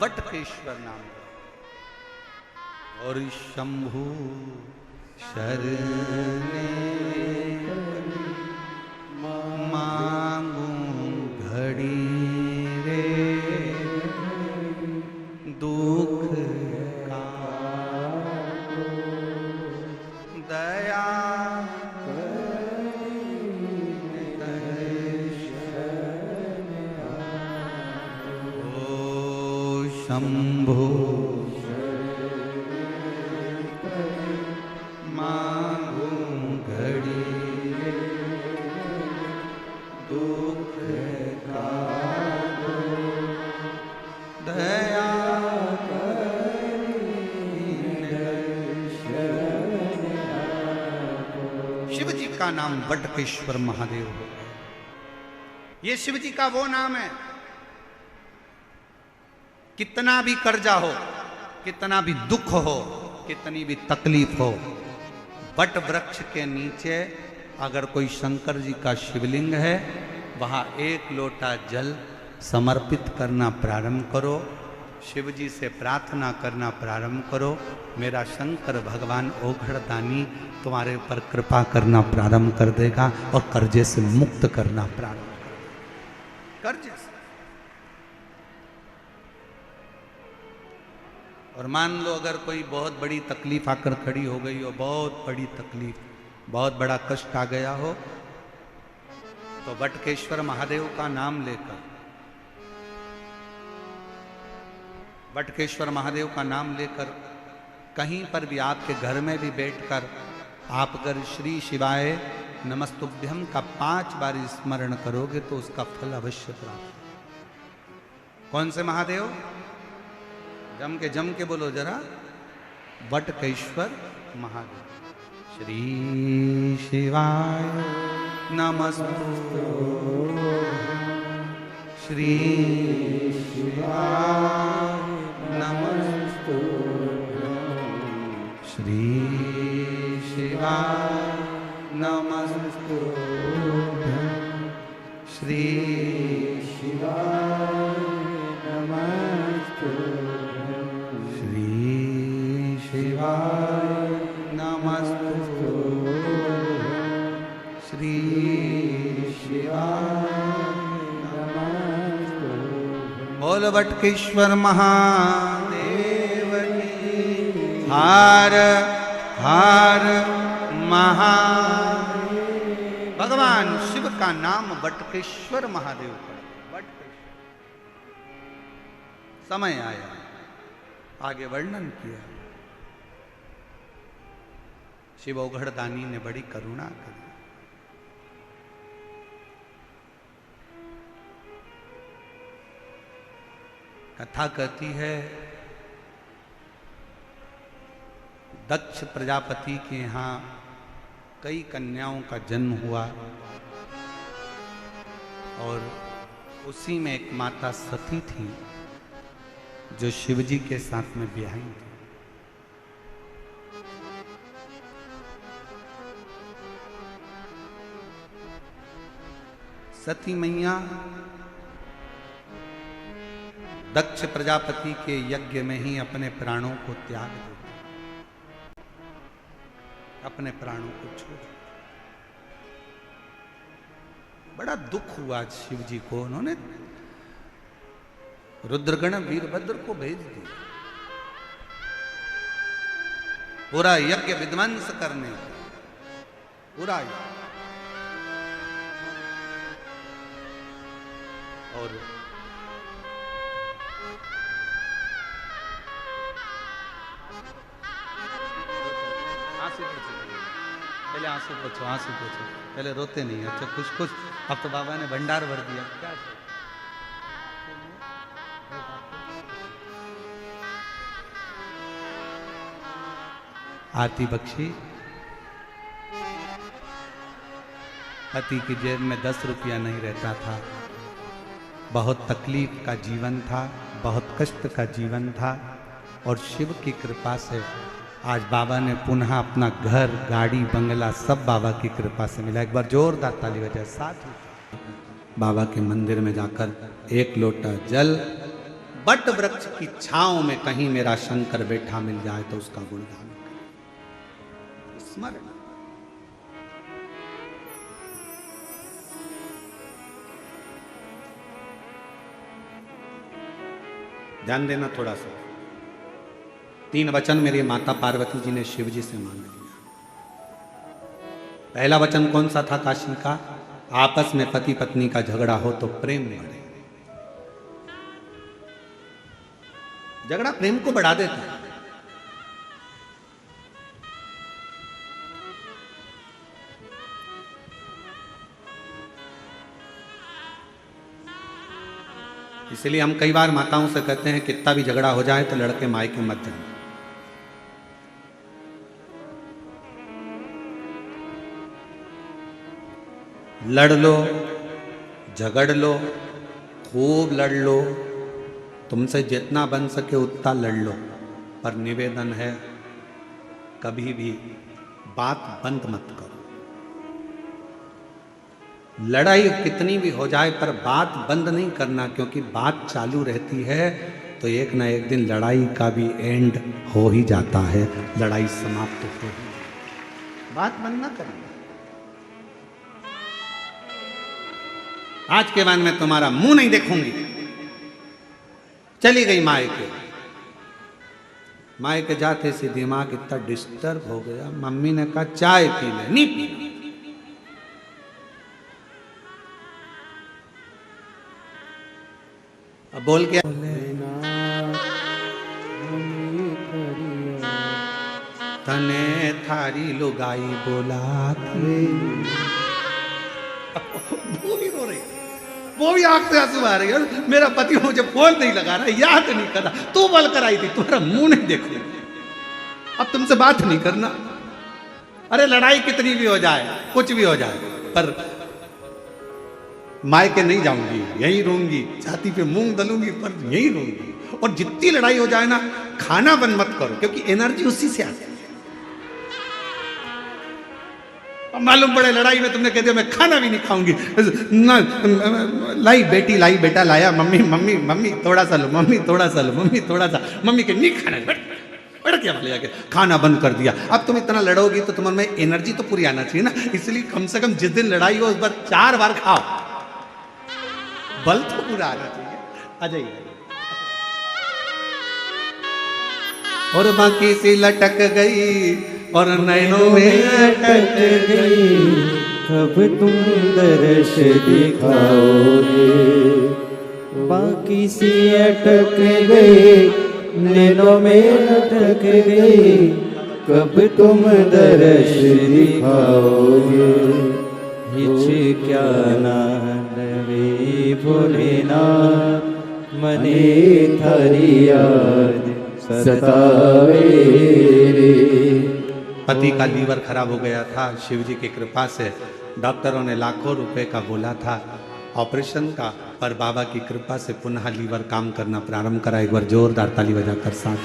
वटकेश्वर नाम। और शंभु शरणे मांगू घड़ी दुख का दया ओ शंभो मांगू घड़ी दुख का दया। शिव जी का नाम वटकेश्वर महादेव हो। ये शिव जी का वो नाम है, कितना भी कर्जा हो कितना भी दुख हो, कितनी भी तकलीफ हो, वट वृक्ष के नीचे अगर कोई शंकर जी का शिवलिंग है, वहां एक लोटा जल समर्पित करना प्रारंभ करो, शिव जी से प्रार्थना करना प्रारंभ करो, मेरा शंकर भगवान ओघड़दानी तुम्हारे ऊपर कृपा करना प्रारंभ कर देगा और कर्जे से मुक्त करना प्रारंभ कर देगा, कर्जे से। और मान लो अगर कोई बहुत बड़ी तकलीफ आकर खड़ी हो गई हो, बहुत बड़ी तकलीफ, बहुत बड़ा कष्ट आ गया हो, तो वटकेश्वर महादेव का नाम लेकर, वटकेश्वर महादेव का नाम लेकर कहीं पर भी, आपके घर में भी बैठकर आप अगर श्री शिवाय नमस्तुभ्यम का 5 बार स्मरण करोगे तो उसका फल अवश्य प्राप्त। कौन से महादेव? जम के बोलो जरा, वटकेश्वर महादेव। श्री शिवाय नमस्तुभ्यं, श्री शिवाय नमस्तुभ्यं, श्री शिवाय नमस्तुभ्यं, श्री शिवाय नमस्तुभ्यं, श्री शिवाय नमस्तुभ्यं, श्री शिवाय नमस्तुभ्यं। बोल वटकेश्वर महादेव की। हर हर महादेव। भगवान शिव का नाम वटकेश्वर महादेव का। वटकेश्वर। समय आया, आगे वर्णन किया। शिव ओघड़दानी ने बड़ी करुणा करी। कथा कहती है, दक्ष प्रजापति के यहाँ कई कन्याओं का जन्म हुआ और उसी में एक माता सती थी जो शिवजी के साथ में ब्याही थी। सती मैया दक्ष प्रजापति के यज्ञ में ही अपने प्राणों को त्याग देती, अपने प्राणों को छोड़। बड़ा दुख हुआ शिव जी को। उन्होंने रुद्रगण वीरभद्र को भेज दिया पूरा यज्ञ विध्वंस करने, पूरा यज्ञ। और पहले आंसू पोछो, आंसू पोछो, पहले रोते नहीं। अच्छा कुछ कुछ, अब तो बाबा ने भंडार भर दिया। क्या आरती बख्शी। पति की जेब में 10 रुपया नहीं रहता था, बहुत तकलीफ का जीवन था, बहुत कष्ट का जीवन था। और शिव की कृपा से आज बाबा ने पुनः अपना घर, गाड़ी, बंगला सब बाबा की कृपा से मिला। एक बार जोरदार ताली बजाए साथ ही। बाबा के मंदिर में जाकर एक लोटा जल, बट वृक्ष की छांव में कहीं मेरा शंकर बैठा मिल जाए तो उसका गुणगान करें। स्मरण। ध्यान देना थोड़ा सा। 3 वचन मेरी माता पार्वती जी ने शिव जी से मांग लिया। पहला वचन कौन सा था काशी का? आपस में पति पत्नी का झगड़ा हो तो प्रेम बढ़े। झगड़ा प्रेम को बढ़ा देता है। इसलिए हम कई बार माताओं से कहते हैं कितना भी झगड़ा हो जाए तो लड़के मायके मत जाए। लड़ लो, झगड़ लो, खूब लड़ लो, तुमसे जितना बन सके उतना लड़ लो, पर निवेदन है कभी भी बात बंद मत करो। लड़ाई कितनी भी हो जाए पर बात बंद नहीं करना, क्योंकि बात चालू रहती है तो एक ना एक दिन लड़ाई का भी एंड हो ही जाता है, लड़ाई समाप्त हो ही। बात बंद ना करना। आज के बाद मैं तुम्हारा मुंह नहीं देखूंगी। चली गई मायके। मायके जाते से दिमाग इतना डिस्टर्ब हो गया, मम्मी ने कहा चाय पी ले, नहीं पीना। अब बोल के तने थारी लुगाई बोला वो भी रो रही, वो भी आंख से आंसू आ रही है। मेरा पति मुझे फोन नहीं लगा रहा, याद नहीं कर रहा, तू बोल कर आई थी, तुम्हारा मुंह नहीं देखू, अब तुमसे बात नहीं करना। अरे लड़ाई कितनी भी हो जाए, कुछ भी हो जाए, पर मायके नहीं जाऊंगी, यहीं रहूंगी, छाती पे मूंग दलूंगी पर यहीं रहूंगी। और जितनी लड़ाई हो जाए ना, खाना बंद मत करो, क्योंकि एनर्जी उसी से आती है। अब मालूम पड़े लड़ाई में तुमने कह दिया मैं खाना भी नहीं खाऊंगी, ना लाई बेटी लाई बेटा लाया, मम्मी मम्मी मम्मी थोड़ा सा लो, मम्मी थोड़ा सा लो, मम्मी थोड़ा सा, मम्मी के नहीं खाना, बड़ा क्या बोले आके खाना बंद कर दिया। अब तुम इतना लड़ोगी तो तुम्हारे में एनर्जी तो पूरी आना चाहिए ना, इसलिए कम से कम जिस दिन लड़ाई हो उस बार 4 बार खाओ, बल तो पूरा आना चाहिए। आ जाइए। और बाकी सी लटक गई और नैनों में अटक गई, कब तुम दर्श दिखाओगे। बाकी सी अटक गई, नैनों में अटक गई, कब तुम दर्श दिखाओगे। हिचक्या ना रवे भोलेनाथ, मने थारी याद सतावे रे। पति का लीवर खराब हो गया था, शिव जी की कृपा से डॉक्टरों ने लाखों रुपए का बोला था ऑपरेशन का, पर बाबा की कृपा से पुनः लीवर काम करना प्रारंभ करा। एक बार जोरदार ताली बजाकर साथ।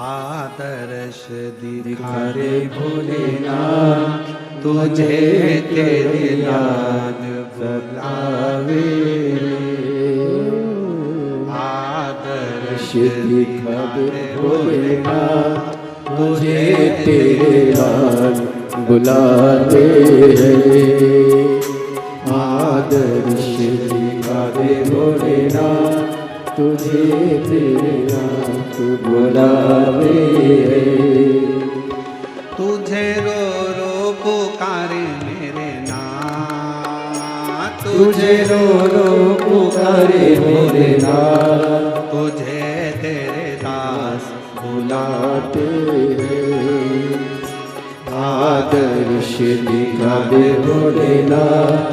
आदर्श दिखा दे भोलेनाथ, तुझे तेरी याद सतावे। आदर्श दिखा दे भोलेनाथ, तुझे तेरे याद बुलाते हैं। आदर्श दिखा दे भोलेनाथ, तुझे तेरे याद बुलावे। तुझे रो रो पुकारे मेरे नाथ, तुझे रो रो पुकारे मेरे नाथ, तुझे तेरे दास बुलाते हैं। आदर्श दिखा दे भोलेनाथ,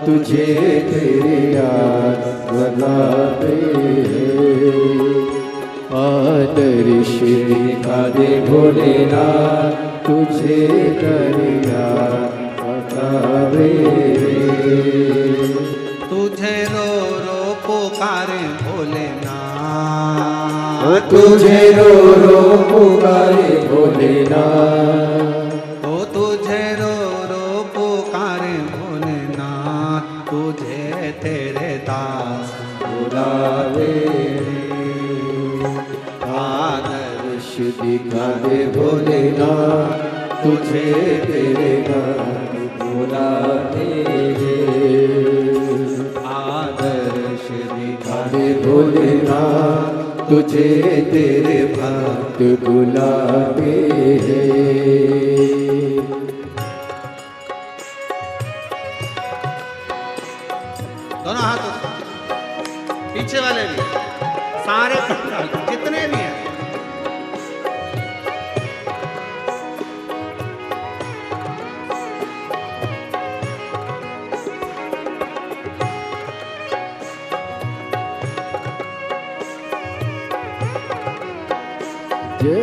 तुझे तेरे याद बुलाते हैं। आदर्श दिखा दे भोलेनाथ, तुझे तेरे याद बुलावे। तुझे रो रो पुकारे भोलेनाथ, तुझे रो रो पुकारे भोलेनाथ। ओ तुझे रो रो पुकारे भोलेनाथ, तुझे तेरे दास बुलावे। आदर्श दिखा दे भोलेनाथ, तुझे तेरे नाम बुलाते हैं। आदर्श दिखा दे भोलेनाथ, तुझे तेरे भक्त बुलाते हैं। दोनों हाथों से पीछे वाले भी, सारे जितने भी हैं। जय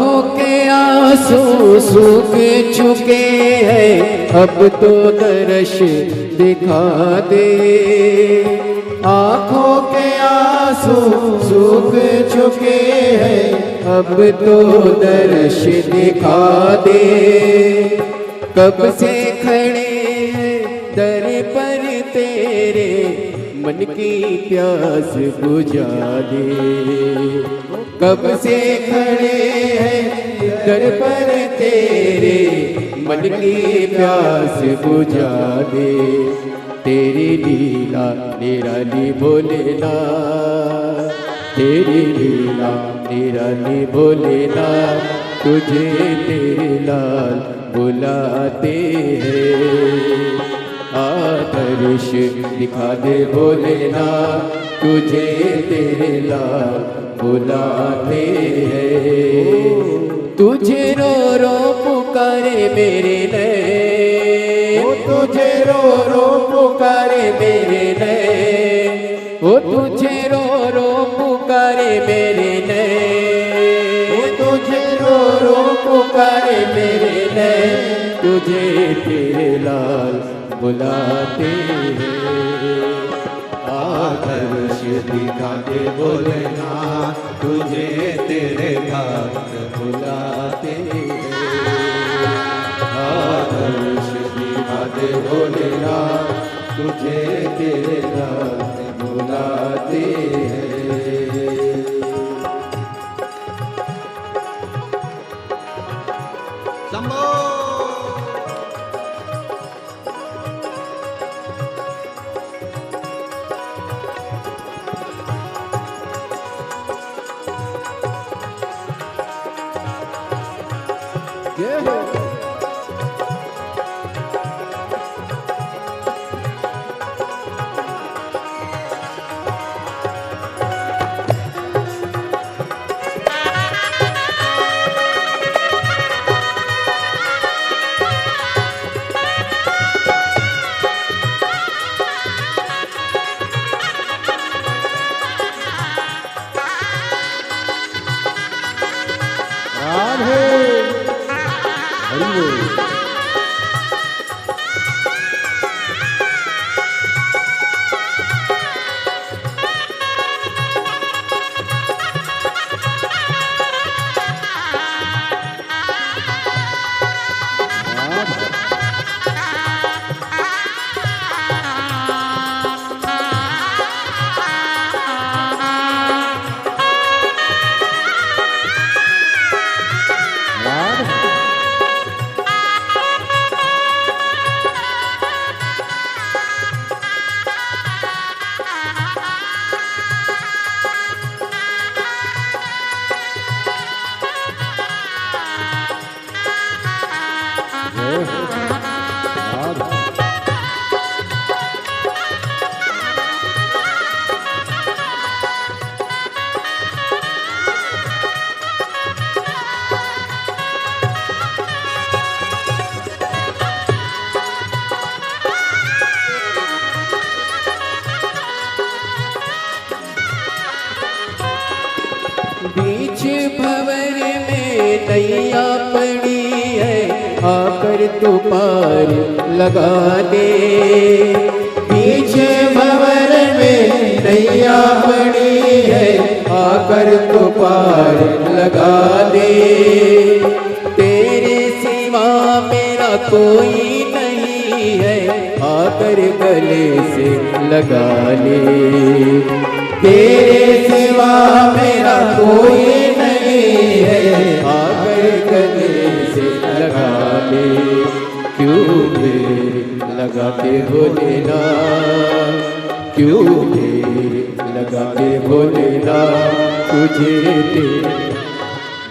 आँखों के आंसू सूख चुके हैं, अब तो दर्श दिखा दे। आँखों के आंसू सूख चुके हैं, अब तो दर्श दिखा दे। कब से खड़े हैं दर पर तेरे, मन की प्यास बुझा दे। कब से खड़े हैं दर पर तेरे, मन की प्यास बुझा दे। तेरी लीला निराली भोलेना, तेरी लीला निराली भोलेना, तुझे तेरे लाल बुलाते हैं। आदर्श दिखा दे भोलेना, तुझे तेरे लाल बुलाते हैं। तुझे रो रो पुकारे मेरे नैन, तुझे रो रो पुकारे मेरे नैन, ओ तुझे रो रो पुकारे मेरे नैन, तुझे रो रो पुकारे मेरे नैन, तुझे तेरे लाल बुलाते हैं। आदर्श दिखा दे भोलेना, तुझे तेरे भक्त बुलाते हैं। आदर्श दिखा दे भोलेना, तुझे तेरे भक्त बुलाते हैं। शंभो राधे हरि बोल। बीच भंवर में नैया पड़ी है, आकर तू पार लगा दे। बीच भंवर में नैया पड़ी है, आकर तू पार लगा दे। तेरे सिवा मेरा कोई नहीं है, आकर गले से लगा ले। तेरे सिवा मेरा कोई नहीं है, आकर गले से लगा ले। क्यों देर लगाते भोलेना, क्यों देर लगाते भोलेना, तुझे तेरे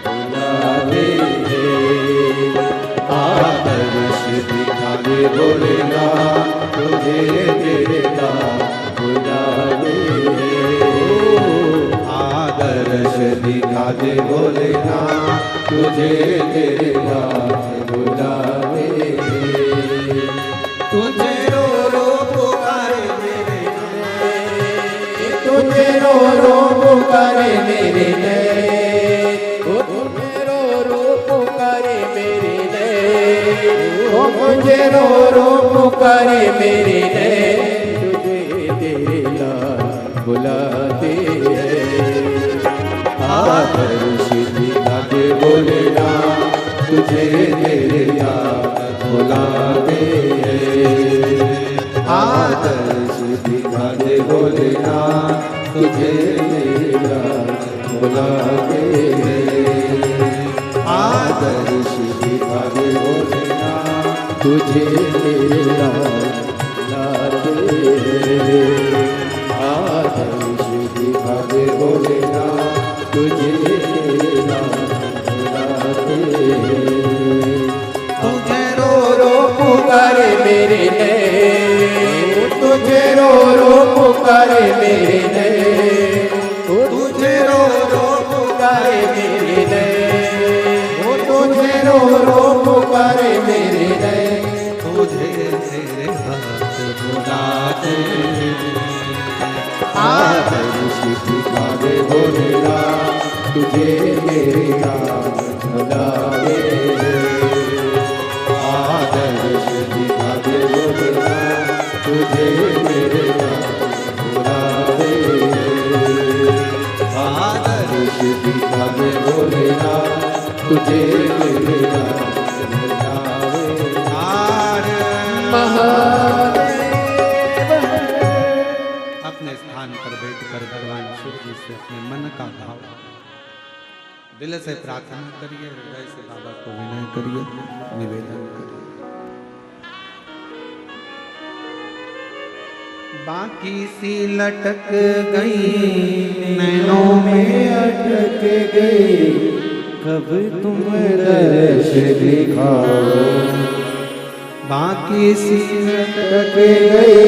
बुलाते हैं। आदर्श दिखा दे भोलेना, तुझे तेरे लाल बुलाते हैं। आदर्श दिखा दे भोलेना, तुझे तेरे लाल बुलाते हैं। तुझे रो रो पुकारे मेरे नैन, तुझे रो रो पुकारे मेरे नैन, तुझे रो रो ओ मुझे रो रो पुकारे मेरे नैन, तुझे तेरे लाल बुलाते हैं। आदर्श दिखा दे बोलना, तुझे तेरे लाल बुलाते हैं। आदर्श दिखा दे बोलना, तुझे तेरे लाल बुलाते हैं। आदर्श दिखा दे बोलना, तुझे तेरे लाल बुलाते हैं। आदर्श दिखा दे बोलना, तुझे तेरे लाल बुलाते हैं। तुझे रो रो पुकारे मेरे नैन, तुझे रो रो पुकारे मेरे नैन, तुझे रो रो पुकारे मेरे नैन, तुझे रो रो पुकारे मेरे नैन, तुझे तेरे हाथ बुलाते आदर्श दिखा दे बोलना, तुझे मेरे लाल बुलावे। आदर्श दिखा दे बोलना, तुझे मेरे लाल बुलावे। आदर्श दिखा दे बोलना, तुझे मेरे लाल बुलावे। महादेव अपने स्थान पर बैठकर भगवान शिव जी से अपने मन का भाव दिल से प्रार्थना करिए, हृदय से बाबा को विनय करिए, निवेदन करिए। बाकी सी लटक गई नैनों में अटक गई, कब तुम दर्श दिखाओ। बाकी सी अटक गई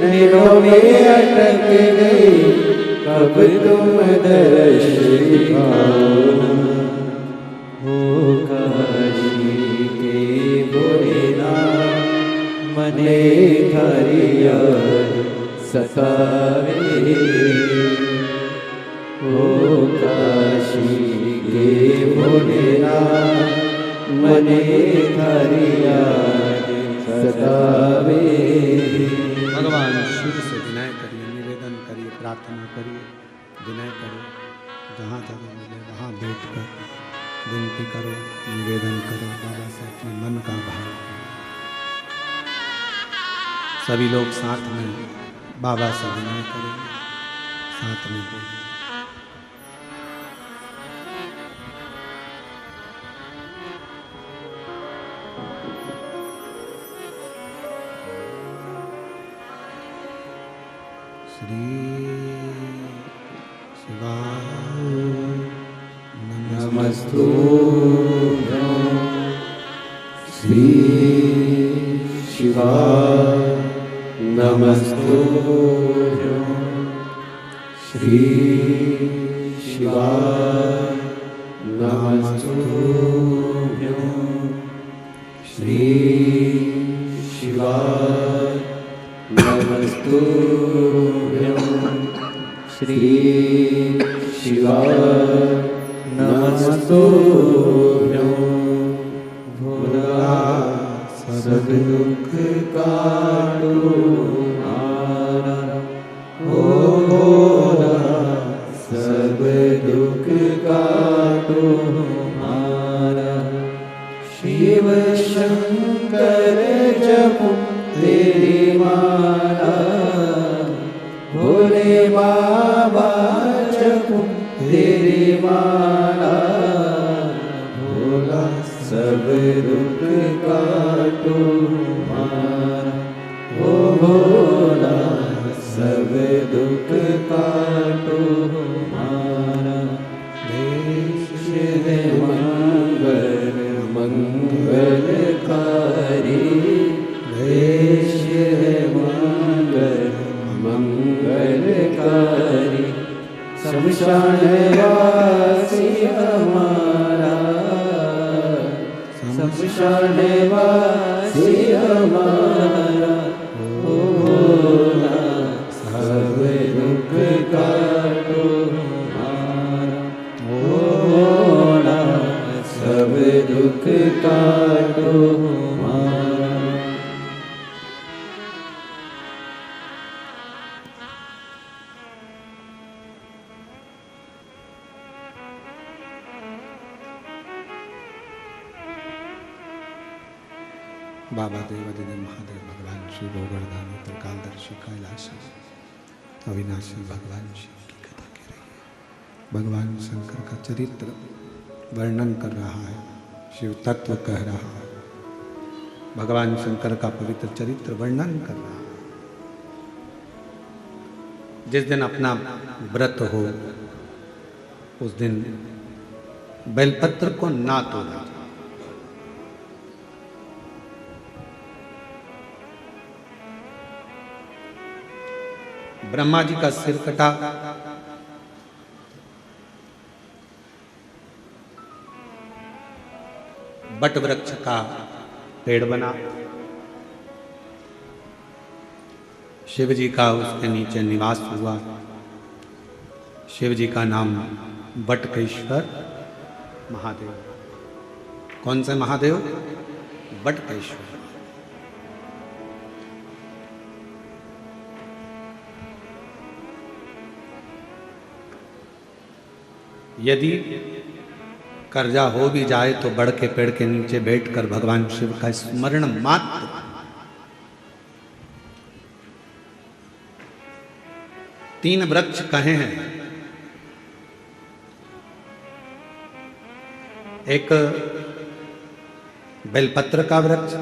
नैनों में अटक गई, कब तुम दर्श दिखाओ। हो काशी के भोलेनाथ, मने हरिया सतावे। हो काशी के भोलेनाथ, मने हरिया सतावे। भगवान शिव से विनय करिए, निवेदन करिए, प्रार्थना करिए, विनय करो। जहाँ जगह मिले वहाँ बैठकर विनती करो, निवेदन करो, बाबा से अपने मन का भाव। सभी लोग साथ में बाबा से विनय करें, साथ में बोलें। श्री शिवाय नमस्तुभ्यं, श्री शिवाय नमस्तुभ्यं, श्री शिवाय नमस्तुभ्यं, श्री शिवाय नमस्तुभ्यं, श्री शिवाय नमस्तुभ्यं। भोला सब दुख काटो हमारा, ओ भोला सब दुख काटो हमारा। शिव शंकर जपो तेरी माला, भोले बाबा जपो तेरी माला। भोला सब दुख काटो हमारा, ओ भोला सब दुख काटो हमारा। देश है मंगल मंगलकारी, देश है मंगल मंगलकारी। शमशान वासी हमारा, शमशान वासी हमारा। ओ भोला सब दुख काटो हमारा, ओ भोला सब सब दुख काटो हमारा। बाबा देवादिदेव महादेव भगवान श्री गोवर्धन त्रिकालदर्शी कैलाशी अविनाशी भगवान शिव की कथा कह रही है। भगवान शंकर का चरित्र वर्णन कर रहा है, शिव तत्व कह रहा है, भगवान शंकर का पवित्र चरित्र वर्णन कर रहा है। जिस दिन अपना व्रत हो उस दिन बेलपत्र को ना तोड़ना। ब्रह्मा जी का सिर कटा, बट वृक्ष का पेड़ बना, शिव जी का उसके नीचे निवास हुआ। शिव जी का नाम बटकेश्वर महादेव। कौन से महादेव? बटकेश्वर। यदि कर्जा हो भी जाए तो बड़ के पेड़ के नीचे बैठकर भगवान शिव का स्मरण मात्र। तीन वृक्ष कहे हैं, एक बेलपत्र का वृक्ष,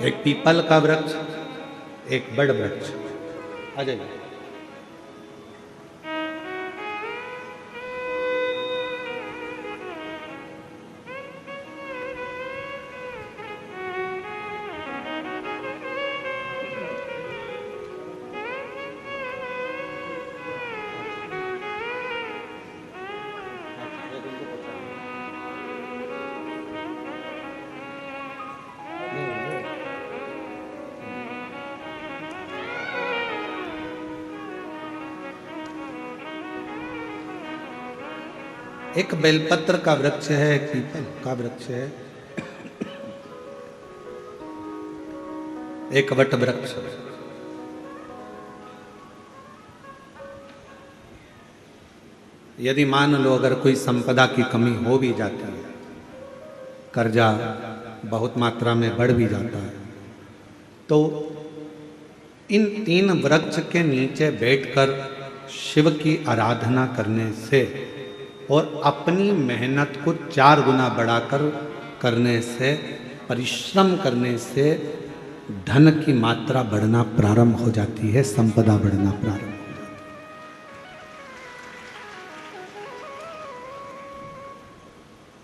एक पीपल का वृक्ष, एक बड़ वृक्ष। आ जाइए। एक बेलपत्र का वृक्ष है, एक पीपल का वृक्ष है, एक वट वृक्ष। यदि मान लो अगर कोई संपदा की कमी हो भी जाती है, कर्जा बहुत मात्रा में बढ़ भी जाता है, तो इन तीन वृक्ष के नीचे बैठकर शिव की आराधना करने से और अपनी मेहनत को 4 गुना बढ़ाकर करने से, परिश्रम करने से धन की मात्रा बढ़ना प्रारंभ हो जाती है, संपदा बढ़ना प्रारंभ हो जाती है।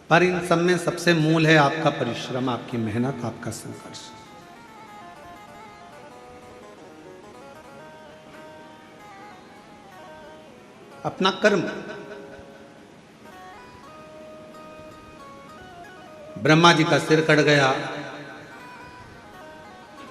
पर इन सब में सबसे मूल है आपका परिश्रम, आपकी मेहनत, आपका संघर्ष। अपना कर्म। ब्रह्मा जी का सिर कट गया,